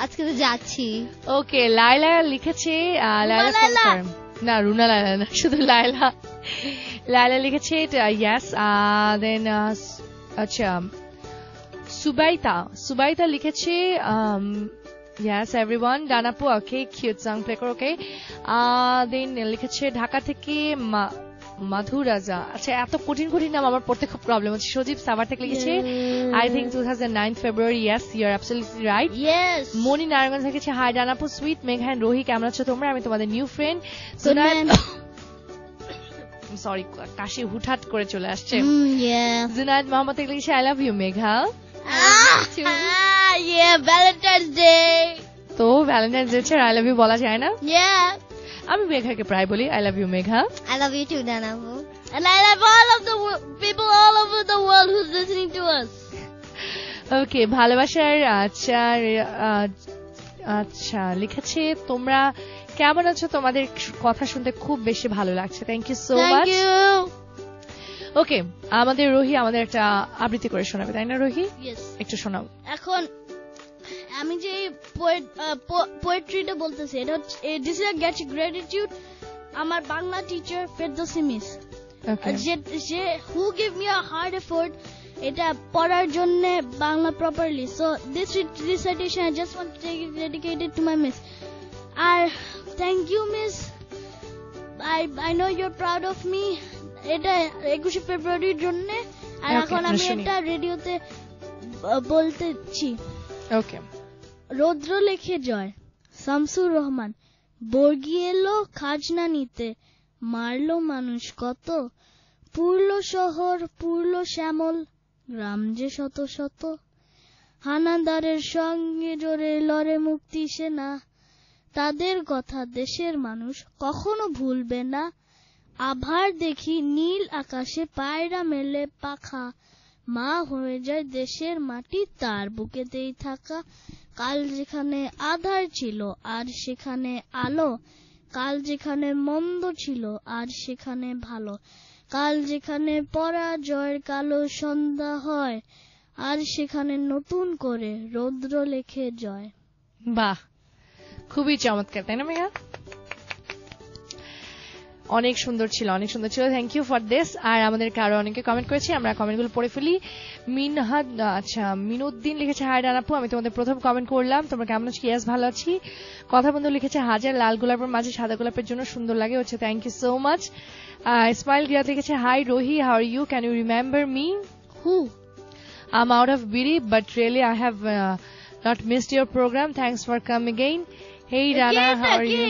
আজকে তো যাচ্ছি। ওকে, লাইলা লিখেছে না রুনা লাইলা না, শুধু লাইলা লিখেছে ইয়েস। দেন আচ্ছা সুবাইতা লিখেছে yes everyone. ডানাপু ওকে, কিউট সং প্লে করো। ওকে, দেন লিখেছে ঢাকা থেকে মাধু রাজা। আচ্ছা, এত কঠিন নাম আমার পড়তে খুব প্রবলেম হচ্ছে। সজীব সাভার থেকে লিখেছে I think 2009 February. yes, you are absolutely right. yes. মনি নারায়ণগঞ্জ লিখেছে হাই ডানাপু, সুইট মেঘা এন্ড রোহি, কেমন আছো তোমরা? আমি তোমাদের নিউ ফ্রেন্ড। সরি, কাশি হুটহাট করে চলে আসছে। জুনায়েদ মোহাম্মদ থেকে লিখেছে I love you Megha. Valentine's day. তো Valentine's day I love you বলা যায় না? আমি মেঘাকে প্রায় বলি I love you Megha. I love you too Danapu. And I love all of the people all over the world who's listening to us. ওকে, ভালোবাসার আচ্ছা লিখেছে তোমরা কেমন আছো, তোমাদের কথা শুনতে খুব বেশি ভালো লাগছে, থ্যাংক ইউ সো মাচ। ওকে, আমাদের রোহি আমাদের একটা আবৃত্তি করে শোনাবে, তাই না রোহি? একটু শোনাও। এখন আমি যে পোয়েট্রিটা বলতেছি, এটা হচ্ছে দিস ইজ গেট গ্র্যাটিটিউড আমার বাংলা টিচার ফেরদৌসী মিস, যে who give me a hard effort এটা পড়ার জন্য Bangla properly. So this recitation I just want to take it dedicated to my miss. আর thank you miss, I know you are proud of me. এটা 21শে ফেব্রুয়ারির জন্য, আর এখন আমি এটা রেডিওতে বলতেছি। ওকে। রৌদ্র লেখে জয়, শামসুর রহমান। বর্গি এলো খাজনা নিতে, মারলো মানুষ কত, পুরল শহর পুরল শ্যামল, গ্রাম যে শত শত। হানাদারের সঙ্গে জোরে লড়ে মুক্তি সেনা, তাদের কথা দেশের মানুষ কখনো ভুলবে না। আভার দেখি নীল আকাশে পায়রা মেলে পাখা, মা হয়ে যায় দেশের মাটি তার বুকেতেই থাকা। কাল যেখানে আধার ছিল আর সেখানে আলো, কাল যেখানে মন্দ ছিল আর সেখানে ভালো, কাল যেখানে পরাজয়ের কালো সন্ধ্যা হয় আর সেখানে নতুন করে রৌদ্র লেখে জয়। বাহ, খুবই চমৎকার, তাই না মেঘা? অনেক সুন্দর ছিল, অনেক সুন্দর ছিল। Thank you for this. আর আমাদেরকে আরো অনেকে কমেন্ট করেছে, আমরা কমেন্টগুলো পড়ে ফেলি। মিনুদ্দিন লিখেছে, হাই ডানাপু, আমি তোমাদের প্রথম কমেন্ট করলাম, তোমরা কেমন আছো? ইয়েস, ভালো আছি। কথা বন্ধু লিখেছে, হাজার লাল গোলাপের মাঝে সাদা গোলাপের জন্য সুন্দর লাগে হচ্ছে, thank you so much. Ismail Giyat লিখেছে, hi Rohi, how are you, can you remember me? Who I'm out of Biri, but really I have not missed your program. Thanks for coming again. Hey Rana, how are you?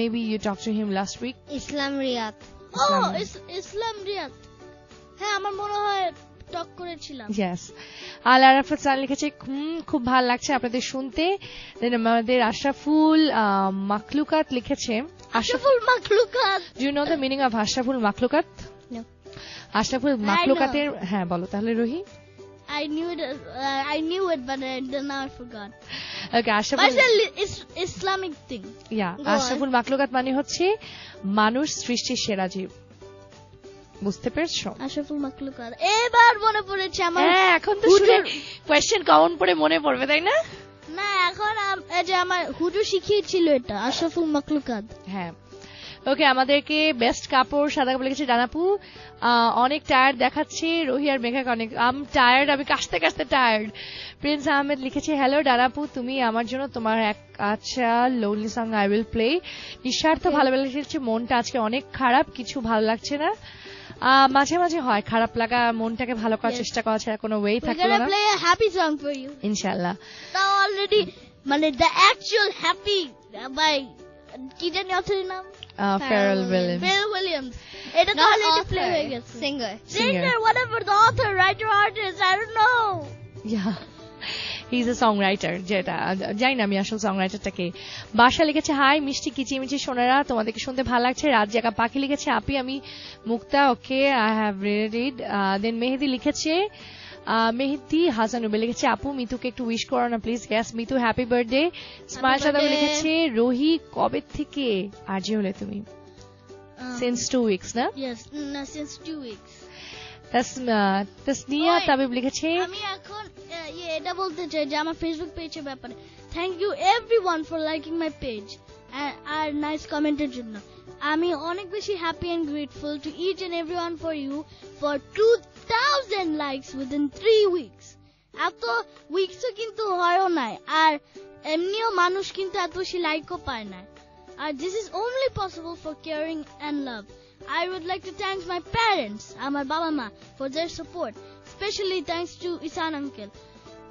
Maybe you talked to him last week. ইসলাম রিয়াদ। ইসলাম রিয়াদ, হ্যাঁ আমার মনে হয় টক করেছিলাম। Yes. আল আরাফাত সান লিখেছে, খুব ভালো লাগছে আপনাদের শুনতে। Then আমাদের আশরাফুল মাখলুকাত লিখেছে, Ashraful মাখলুকাত, Do you know the meaning of Ashraful মাখলুকাত? No. Ashraful মাখলুকাতের, হ্যাঁ বলো তাহলে রোহি। I knew it, but now I forgot. Okay, Ashraful, It's Islamic thing. Yeah, Ashraful মাখলুকাত মানে হচ্ছে মানুষ সৃষ্টির সেরা জীব। বুঝতে পেরেছো? আশরাফুল মাখলুকাত, এবার মনে পড়েছে আমার। হ্যাঁ, এখন তো শুনে কোয়েশ্চেন কমন পড়ে মনে পড়বে, তাই না? না, এখন যে আমার হুজুর শিখিয়েছিল এটা, আশরাফুল মাখলুকাত। হ্যাঁ। ওকে, আমাদেরকে বেস্ট কাপড় সাদা কাপড় লিখেছে ডানাপু, অনেক টায়ার্ড দেখাচ্ছে রোহি আর মেঘাকে, অনেক টায়ার্ড, আমি কাশতে কাশতে টায়ার্ড। প্রিন্স আহমেদ লিখেছে, হ্যালো ডানাপু, তুমি আমার জন্য তোমার এক আচ্ছা lonely song I will play. নিঃস্বার্থ ভালোবেসেছে, মনটা আজকে অনেক খারাপ, কিছু ভালো লাগছে না। মাঝে মাঝে হয় খারাপ লাগা, মনটাকে ভালো করার চেষ্টা করা ছাড়া কোনো ওয়েই থাকলো না। Play a happy song for you ইনশাআল্লাহ। নাও অলরেডি, মানে দ্য অ্যাকচুয়াল হ্যাপি বাই কি জানি অথরের নাম, ফেরাল উইলিয়ামস। এটা তো অলরেডি প্লে হয়ে গেছে। Singer whatever the author, writer, artist, I don't know. Yeah, he's a songwriter, যেটা জানি না আমি আসল সংরাইটারটাকে। বাসা লিখেছে, হাই মিষ্টি কিচিমিচি সোনারা, তোমাদেরকে শুনতে ভালো লাগছে। রাত জাগা পাখি লিখেছে, আপি আমি Mukta, okay I have read it. Then Mehedi লিখেছে, মেহেদি হাসানুবে লিখেছে, আপু মিতুকে একটু উইশ করো না please. Guess Mitu, happy birthday. Smile সাদাবে লিখেছে, রোহি কবে থেকে আরজে হলে তুমি? সিন্স 2 weeks না? Yes, since 2 weeks. Tasnia Tabib লিখেছে, আমি এখন এটা বলতে চাই যে আমার ফেসবুক পেজের ব্যাপারে, thank you everyone for liking my page আর নাইস কমেন্টের জন্য। আমি অনেক বেশি happy and grateful to each and everyone for you for 2000 likes within 3 weeks. এত উইকসও কিন্তু হয়ও নাই, আর এমনিও মানুষ কিন্তু এত বেশি লাইকও পায় না। আর this is only possible for caring and love. I would like to thank my parents, my baba ma, for their support. Especially thanks to Isan uncle.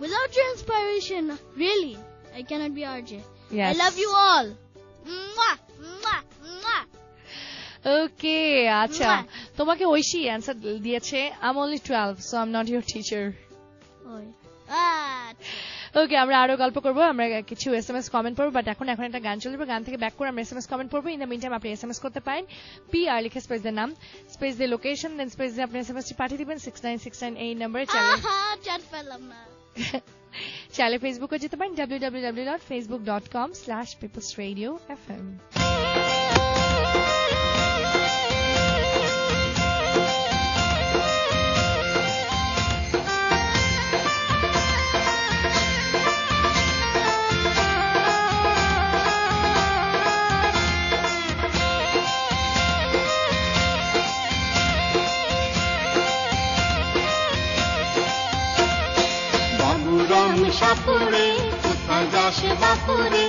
Without your inspiration, really, I cannot be RJ. Yes. I love you all. Mwah, mwah, mwah. ওকে, আচ্ছা, তোমাকে Oishi answer দিয়েছে, I'm only 12, so I'm not your teacher. ওকে, আমরা আরো গল্প করবো, আমরা কিছু SMS comment পড়বো, বাট এখন একটা গান চলবে, গান থেকে ব্যাক করে আমরা এসএমএস কমেন্ট পড়বো। ইন দ্য মিন টাইম আপনি এসএমএস করতে পারেন, PR লিখে স্পেস দিয়ে নাম, স্পেস দিয়ে লোকেশন, দেন স্পেস দিয়ে আপনি এসএমএসটি পাঠিয়ে দিবেন 6969 এই নম্বরে। চাইলে ফেসবুকে যেতে পারেন, www.facebook.com/peoplesradiofm। সাপুরে কোথায় যাস বাপুরে,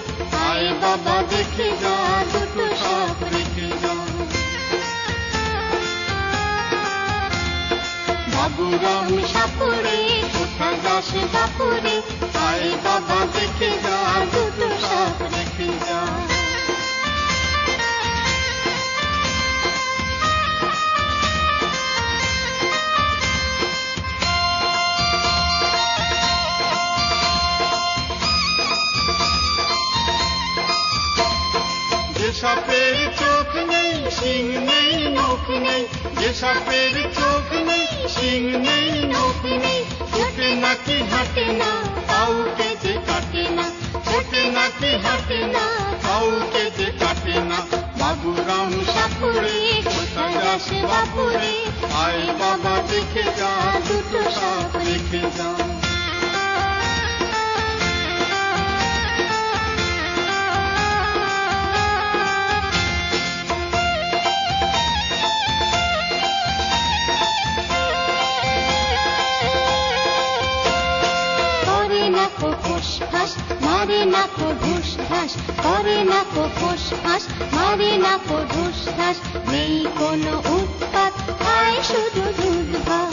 আয় বাবা দেখে যা, দুটো সাপ রেখে যা। বাবুরাম সাপুরে কোথায় যাস বাপুরে, আয় বাবা দেখে যা, দুটো সাপ রেখে যা। সাপের চোখ নেই শিং নেই নখ নেই, যে সাপের চোখ নেই শিং নেই নখ নেই, ছোটে নাকি হাঁটে না কাউকে যে কাটে না, ছোটে নাকি হাঁটে না কাউকে যে কাটে না। বাবুরাম সাপুরে কোথায় যাস বাপুরে, আয় বাবা দেখে যা দুটো সাপ রেখে যা। মারে না কো ঢুস ঢাস, করে না কো ফোস ফাঁস, মারে না কো ঢুস ঢাস, নেই কোনো উৎপাত, খায় শুধু দুধ ভাত।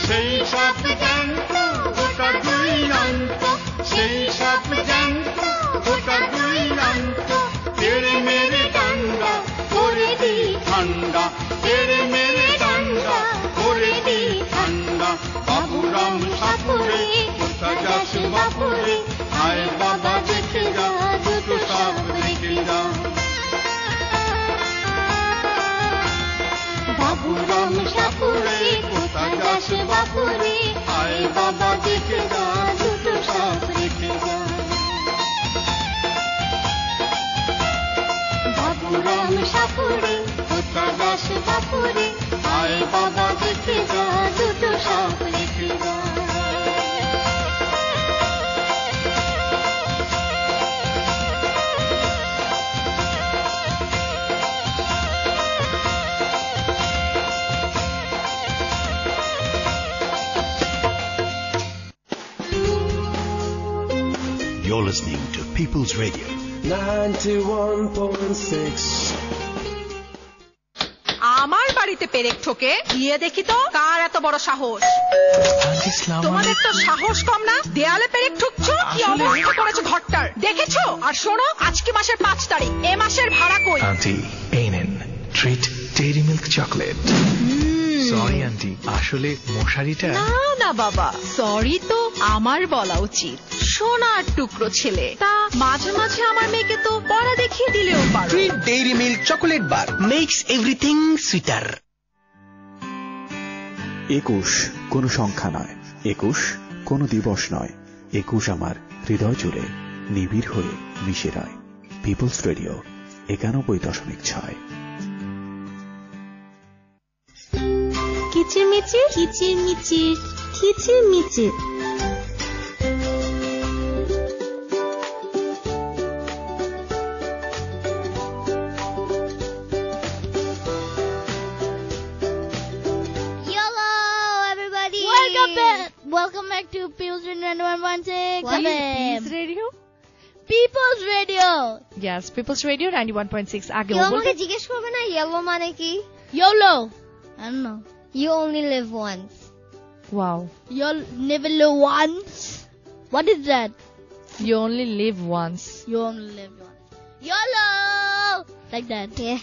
সেই সাপ জানত গোটা দুই অন্ত, সেই সাপ জানত গোটা দুই অন্ত, তেড়ে মেরে ডান্ডা করে দি ঠান্ডা, তেড়ে মেরে ডান্ডা করে দি ঠান্ডা। বাবুরাম সাপুরে কোথায় যাস বাপুরে, আয় বাবা দেখে যা দুটো সাপ রেখে যা। বাবুরাম সাপুরে কোথায় যাস বাপুরে, আয় বাবা দেখে যা দুটো সাপ রেখে যা। বাবুরাম সাপুরে কোথায় যাস বাপুরে, আয় বাবা দেখে যা দুটো সাপ রেখে যা। You're listening to People's Radio. 91.6. আমার বাড়িতে পেরেক ঠোকে, গিয়ে দেখি তো কার এত বড় সাহস। তোমাদের তো সাহস কম না, দেয়ালে পেরেক ঠুকছো, কি অবস্থা করেছো ঘরটার দেখেছো? আর শোনো, আজকে মাসের 5 তারিখ, এ মাসের ভাড়া কই? আন্টি এই নেন treat dairy milk chocolate. Sorry aunty, আসলে মশারিটা। না না বাবা, সরি তো আমার বলা উচিত। সোনার টুকরো ছেলে, তা মাঝে মাঝে আমার মেয়েকে তো পড়া দেখিয়ে দিলেও পারো। Treat dairy milk chocolate bar makes everything sweeter. 21 কোনো সংখ্যা নয়, 21 কোনো দিবস নয়, 21 আমার হৃদয় জুড়ে নিবিড় হয়ে মিশে রয়। People's radio 91.6। কিচিরমিচির কিচিরমিচির কিচিরমিচির। Welcome back to People's Radio 91.6 People's Radio? People's Radio. Yes, People's Radio 91.6. আগে কেউ বলতে আমাকে জিজ্ঞেস করবে না ইয়েলো মানে কি? YOLO. I don't know. You only live once. Wow. You'll never live once. What is that? You only live once. You only live once. YOLO. Like that. Yeah.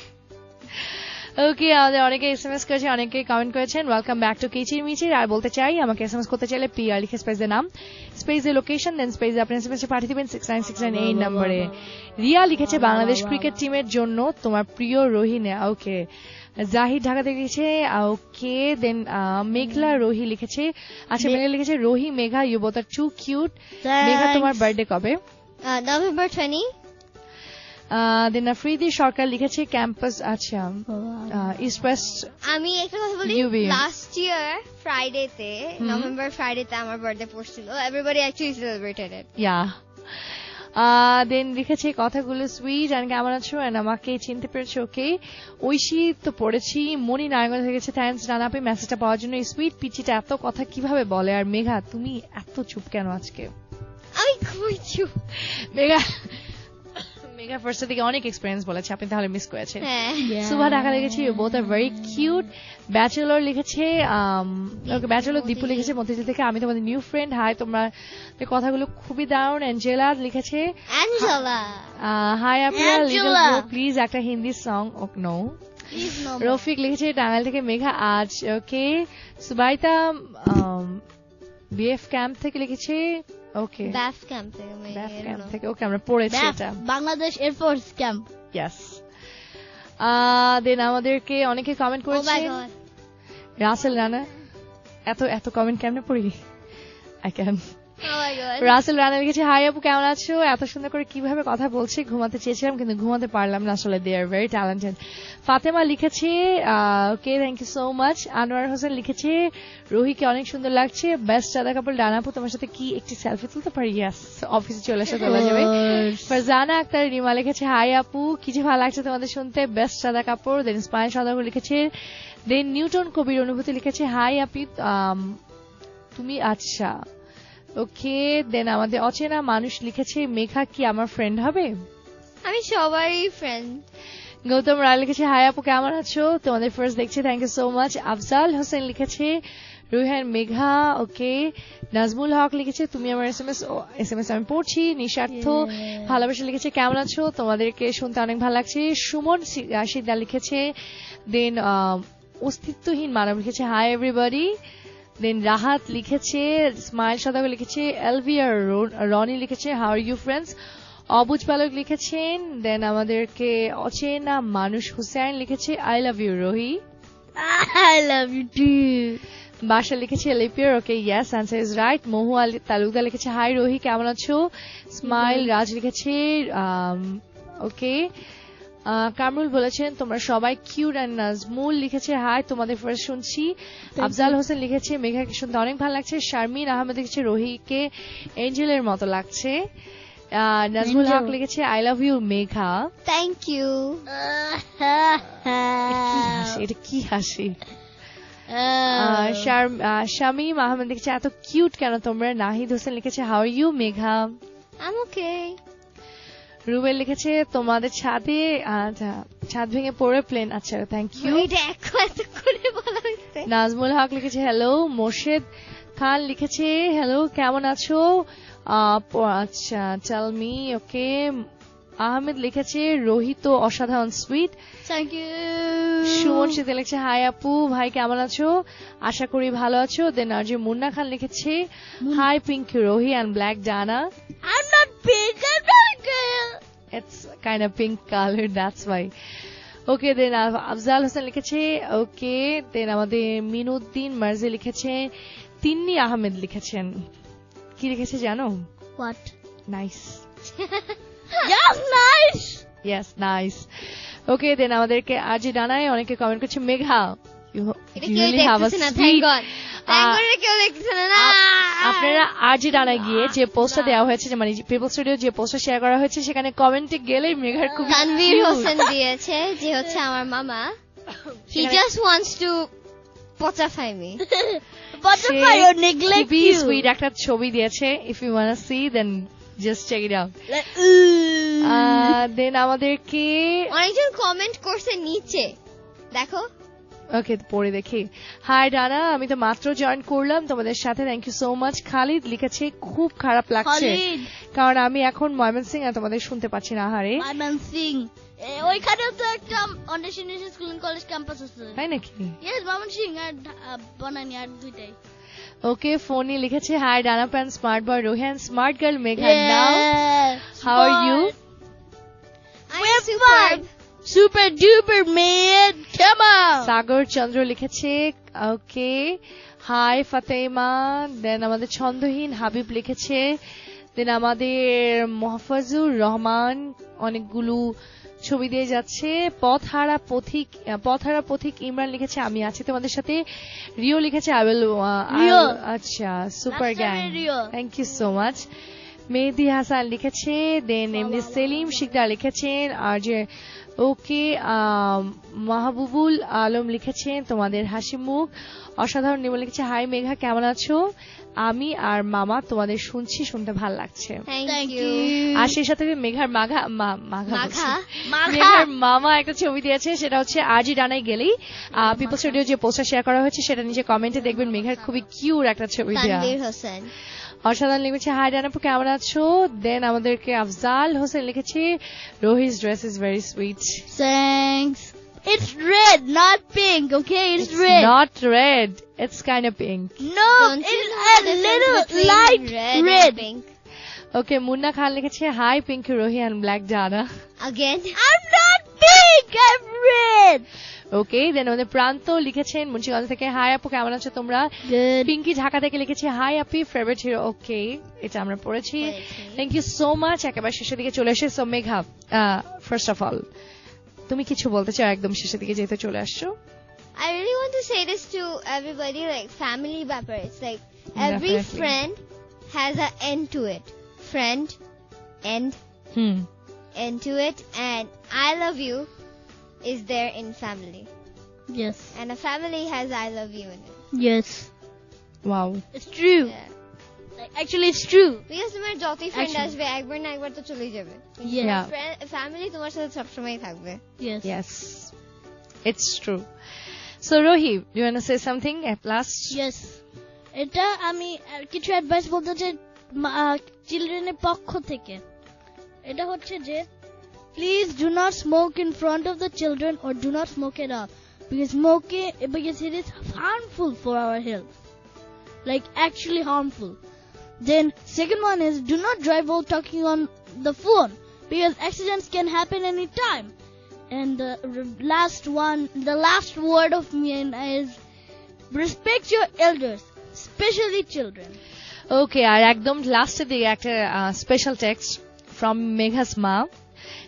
ওকে, আমাদের অনেকে এসএমএস করেছে, অনেকে কমেন্ট করেছেন। Welcome back to কিচির মিচির। আর বলতে চাই, আমাকে এসএমএস করতে চাইলে PR লিখে স্পেস এর নাম, স্পেস এর লোকেশন, দেন স্পেস আপনার এসএমএস পাঠিয়ে দিবেন 69698 নম্বরে। রিয়া লিখেছে বাংলাদেশ ক্রিকেট টিমের জন্য তোমার প্রিয় রোহিনে। ওকে, জাহিদ ঢাকা থেকে লিখেছে ওকে। দেন মেঘলা রোহি লিখেছে, আচ্ছা মেঘলা লিখেছে Rohi Megha you both are too cute. Megha তোমার বার্থডে কবে? November 20. দেন আফ্রিদি সরকার লিখেছে ক্যাম্পাস, আচ্ছা ইস্ট ওয়েস্ট। আমি একটা কথা বলি, লাস্ট ইয়ার ফ্রাইডেতে, নভেম্বর ফ্রাইডেতে আমার বার্থডে পড়ছিল। এভরিবডি অ্যাকচুয়ালি সেলিব্রেটেড ইট। ইয়া। দেন লিখেছে কথাগুলো সুইট এন্ড কেমন আছো এন্ড আমাকে চিনতে পেরেছো? ওকে, ঐশী তো পড়েছি। মনি নারায়ণ থেকে গেছে থ্যাঙ্কস জানাপি মেসেজটা পাওয়ার জন্য। এই সুইট পিচিটা এত কথা কিভাবে বলে? আর মেঘা তুমি এত চুপ কেন আজকে? আমি খুবই চুপ। মেঘা ফার্স্ট থেকে অনেক এক্সপেরিয়েন্স বলেছে, আপনি তাহলে মিস করেছেন। সুভা ঢাকা লিখেছে you both are very cute. Bachelor লিখেছে, ওকে ব্যাচেলর দীপু লিখেছে মতিঝিল থেকে আমি তোমাদের নিউ ফ্রেন্ড। হাই, তোমরা কথাগুলো খুবই দারুণ। অ্যাঞ্জেলা লিখেছে হাই আপনারা লিটল প্লিজ একটা হিন্দি সং। নো। রফিক লিখেছে টাঙ্গাইল থেকে মেঘা আজ। ওকে, সুবাইতা বিএফ ক্যাম্প থেকে লিখেছে ওকে ব্যাফ ক্যাম্প থেকে ওকে আমরা পড়েছি এটা বাংলাদেশ এয়ারফোর্স ক্যাম্প ইয়েস দেন আমাদেরকে অনেকে কমেন্ট করেছে রাসেল রানা এত কমেন্ট কেমনে পড়ি আই ক্যান রাসেল রানা লিখেছে হাই আপু কেমন আছো এত সুন্দর করে কিভাবে কথা বলছে ঘুমাতে চেয়েছিলাম কিন্তু ঘুমাতে পারলাম না আসলে they are very talented Fatema লিখেছে okay thank you so much Anwar Hossain লিখেছে রোহিকে অনেক সুন্দর লাগছে বেস্ট সাদা কাপড় ডানাপু তোমার সাথে কি একটি সেলফি তুলতে পারি ইয়াস অফিসে চলে আসা তোলা যাবে ফারজানা আক্তার রিমা লিখেছে হাই আপু কি যে ভালো লাগছে তোমাদের শুনতে বেস্ট সাদা কাপড় দেন স্পাইন সাদাপুর লিখেছে দেন নিউটন কবির অনুভূতি লিখেছে হাই আপি তুমি আচ্ছা ওকে দেন আমাদের অচেনা মানুষ লিখেছে মেঘা কি আমার ফ্রেন্ড হবে আমি সবারই ফ্রেন্ড গৌতম রায় লিখেছে হাই আপু কেমন আছো তোমাদের ফার্স্ট দেখছি thank you so much Afzal Hossain লিখেছে রুহান মেঘা ওকে নাজমুল হক লিখেছে তুমি আমার এসএমএস আমি পড়ছি নিঃস্বার্থ ভালোবাসা লিখেছে কেমন আছো তোমাদেরকে শুনতে অনেক ভালো লাগছে সুমন সিদ্দার লিখেছে দেন অস্তিত্বহীন মানব লিখেছে হাই এভরিবডি দেন রাহাত লিখেছে স্মাইল সদাগর লিখেছে এলভিআর রনি লিখেছে হাউ আর ইউ ফ্রেন্ডস অবুজ পালক লিখেছেন দেন আমাদেরকে অচেনা মানুষ হুসাইন লিখেছে I love you Rohi I love you too বাসা লিখেছে লিপিয়ার okay yes answer is right Mohu Ali Talukdar লিখেছে হাই রোহি কেমন আছো স্মাইল রাজ লিখেছে ওকে কামরুল বলেছেন তোমরা সবাই কিউট এন্ড নাজমুল লিখেছে হাই তোমাদের ফার্স্ট শুনছি আফজাল হোসেন লিখেছে মেঘাকে শুনতে অনেক ভালো লাগছে শারমিন আহমেদ লিখেছে রোহিকে এঞ্জেলের মতো লাগছে নাজমুল হক লিখেছে I love you Megha thank you এটা কি হাসি শামীম আহমেদ লিখেছে এত কিউট কেন তোমরা নাহিদ হোসেন লিখেছে how are you Megha I am okay Rubel লিখেছে তোমাদের ছাদে ছাদ ভেঙে পড়ে প্লেন আচ্ছা থ্যাংক ইউ নাজমুল হক লিখেছে হ্যালো মোর্শেদ খান লিখেছে হ্যালো কেমন আছো আচ্ছা টেল মি ওকে আহমেদ লিখেছে রোহিত অসাধারণ সুইট থ্যাংক ইউ সুমন শীতে লিখেছে হাই আপু ভাই কেমন আছো আশা করি ভালো আছো দেন আর যে মুন্না খান লিখেছে hi Pinki Rohi and black Dana I'm not pink, I'm not girl. It's kind of pink color, that's why. Okay, then Afzal Hossain লিখেছে ওকে দেন আমাদের মিনুদ্দিন মার্জি লিখেছে তিন্নি আহমেদ লিখেছেন কি লিখেছে জানো What? Nice. Yes, nice. Yes, nice. Okay, then আমাদেরকে আরজি ডানায় অনেকে কমেন্ট করছে Megha you really have a sweet আপনারা আরজি ডানায় গিয়ে যে পোস্টটা দেওয়া হয়েছে মানে পিপল স্টুডিও যে পোস্টটা শেয়ার করা হয়েছে সেখানে কমেন্টে গেলে মেঘার খুব তানভীর হোসেন দিয়েছে যে হচ্ছে আমার মামা he just wants to পচাফাই মি পচাফাই ও নেগলেক্ট ইউ সুইট একটা ছবি দিয়েছে if you wanna see then just check it out দেন আমাদেরকে অনেকজন কমেন্ট করছে নিচে দেখো ওকে পড়ে দেখি হাই ডানা আমি তো মাত্র জয়েন করলাম তোমাদের সাথে thank you so much Khalid লিখেছে খুব খারাপ লাগছে কারণ আমি এখন ময়মনসিং আর তোমাদের শুনতে পাচ্ছি না হারে ময়মনসিং ওইখানেও তো একটা অন্ডেশন স্কুল এন্ড কলেজ ক্যাম্পাস আছে তাই নাকি ইয়েস ময়মনসিং আর বনানী আর দুইটাই ওকে ফোনি লিখেছে হাই ডানা প্যান smart boy Rohan smart girl Megha now how are you I'm superb Super duper man, come on! Sagar Chandra লিখেছে ওকে হাই ফাতেমা দেন আমাদের ছন্দহীন হাবিব লিখেছে দেন আমাদের মোহাফফজুর রহমান অনেকগুলো ছবি দিয়ে যাচ্ছে পথহারা পথিক ইমরান লিখেছে আমি আছি তোমাদের সাথে রিও লিখেছে আচ্ছা super gang thank you so much Mehedi Hasan লিখেছে দেন এমনি সেলিম শিকদার লিখেছেন আর যে ওকে মাহবুবুল আলম লিখেছেন তোমাদের হাসি মুখ অসাধারণ নিবল লিখেছে হাই মেঘা কেমন আছো আমি আর মামা তোমাদের শুনতে ভালো লাগছে আর সেই সাথে মেঘার মেঘার মামা একটা ছবি দিয়েছে সেটা হচ্ছে আজই ডানায় গেলেই পিপল স্টুডিও যে পোস্টার শেয়ার করা হয়েছে সেটা নিচে কমেন্টে দেখবেন মেঘার খুবই কিউট একটা ছবি দেওয়া অসাধারণ লিখেছে হাই ডানাপু কেমন আছো দেন আমাদেরকে আফজাল হোসেন লিখেছে Rohi's dress is very sweet thanks it's red red, not pink. Okay, it's red. Not red. It's kind of pink. No, Don't you it's know a the difference little between light red and pink? Okay, Munna Khan লিখেছে hi Pinky Rohi and Black Dana. Again? I'm not pink, I'm red. Okay, then আমাদের প্রান্ত লিখেছেন মুন্সিগঞ্জ থেকে hi আপু কেমন আছো তোমরা? Good. Pinki Dhaka থেকে লিখেছে hi আপি ফেভারিট হিরো। ওকে, এটা আমরা পড়েছি। Thank you so much. একেবারে শেষের দিকে চলে এসে so Megha, first of all তুমি কিছু বলতে চাও একদম শেষের দিকে যেহেতু চলে আসছো? I really want to say this to everybody, like family bapper. It's like every Definitely. friend has an end to it. Friend, end to it, and I love you is there in family. Yes. And a family has I love you in it. Yes. Wow. It's true. Yeah. Like, actually, it's true. Because তোমার যতই friend Actually. আসবে একবার না একবার তো চলেই যাবে। Yeah. Family তোমার সাথে সবসময় থাকবে। Yes. Yes. It's true. So Rohi, you want to say something at last? Yes. এটা আমি কিছু অ্যাডভাইস বলতে চাই চিলড্রেনের পক্ষ থেকে। এটা হচ্ছে যে please do not smoke in front of the children or do not smoke at all because it is harmful for our health, like actually harmful. Then second one is do not drive while talking on the phone because accidents can happen anytime. And the last word of me is respect your elders, especially children. Okay, আর একদম লাস্টের দিকে একটা special text from মেঘাস মা।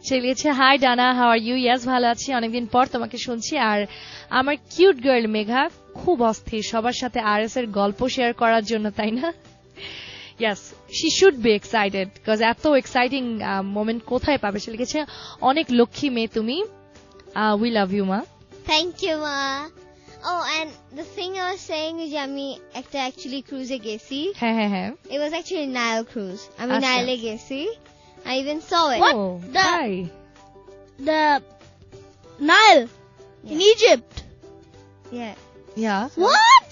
সে লিখেছে hi ডানা, how are you? Yes ভালো আছি, অনেকদিন পর তোমাকে শুনছি। আর আমার কিউট গার্ল মেঘা খুব অস্থির সবার সাথে আরএস এর গল্প শেয়ার করার জন্য, তাই না? Yes, she should be excited because এত এক্সাইটিং মোমেন্ট কোথায় পাবে। সে লিখেছে অনেক লক্ষ্মী মেয়ে তুমি, উই লাভ ইউ মা। Thank you, Ma. Oh, and the thing I was saying is আমি একটা actually cruise এ গেছি। হ্যাঁ। It was actually Nile cruise. আমি আচ্ছা। Nile এ গেছি। I even saw it. What? Oh, hi. The Nile in Egypt. Yeah. Yeah. What?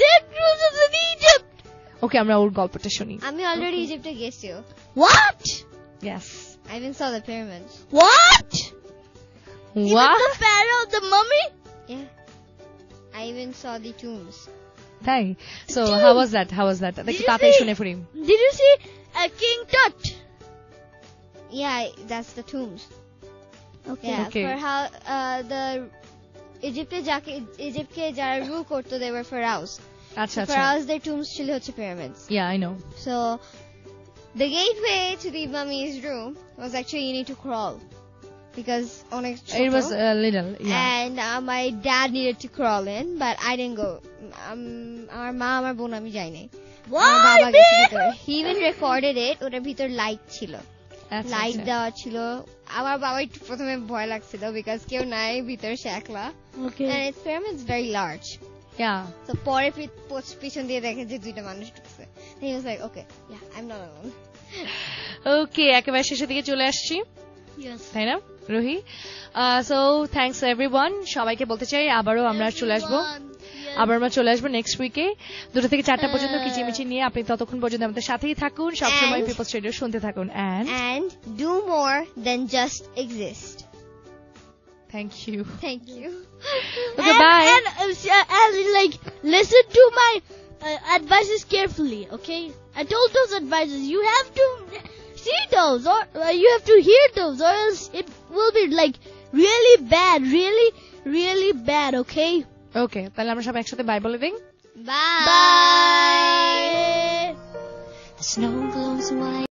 There cruises in Egypt. Okay, আমরা ওর গল্পটা শুনি। আমি already Egypt এ গেছি। What? Yes. I even saw the pyramids. What? What? Even the pharaoh, the mummy? Yeah. I even saw the tombs. তাই? So how was that? দেখি তাতেই শুনে ফিরি। Did you see King Tut? Yeah, that's the tombs. Okay. Yeah, Okay. for how the Egyptকে যারা rule করতো, they were pharaohs. আচ্ছা আচ্ছা। Pharaohs, their tombs ছিল হচ্ছে pyramids. Yeah, I know. So the gateway to the mummy's room was actually you need to crawl because অনেক ছোট. It was little, yeah. And my dad needed to crawl in, but I didn't go. আমার মা আমার বোন আমি যাই নাই। আমার বাবা গেছে ভিতরে। He even recorded it. ওটার ভিতর লাইট ছিল, আচ্ছা, লাইট আচ্ছা। দেওয়া ছিল। আমার বাবা একটু প্রথমে ভয় লাগছিল বিকজ কেউ নাই ভিতরে, সে একলা। Okay. And its pyramids very large. Yeah. So পরে পিছন দিয়ে দেখে যে দুইটা মানুষ ঢুকছে। He was like, okay, yeah, I'm not alone. Okay, একেবারে শেষের দিকে চলে আসছি, Yes. তাই না রোহি? So thanks everyone, সবাইকে বলতে চাই আবারও আমরা চলে আসবো। আবার আমরা চলে আসবো নেক্সট উইকে 2 থেকে 4টা পর্যন্ত কিচিমিচি নিয়ে। আপনি ততক্ষণ পর্যন্ত আমাদের সাথেই থাকুন, সবসময় পিপলস রেডিও শুনতে থাকুন। And do more than just exist. Thank you. Thank you. Okay, bye. And like listen to my advices carefully, okay? I told those advices. You have to see those, or you have to hear those, or else it will be like really bad, really bad, okay? Okay, তাহলে আমরা সব একসাথে by বলে দিই। Bye. Bye. The snow glows white.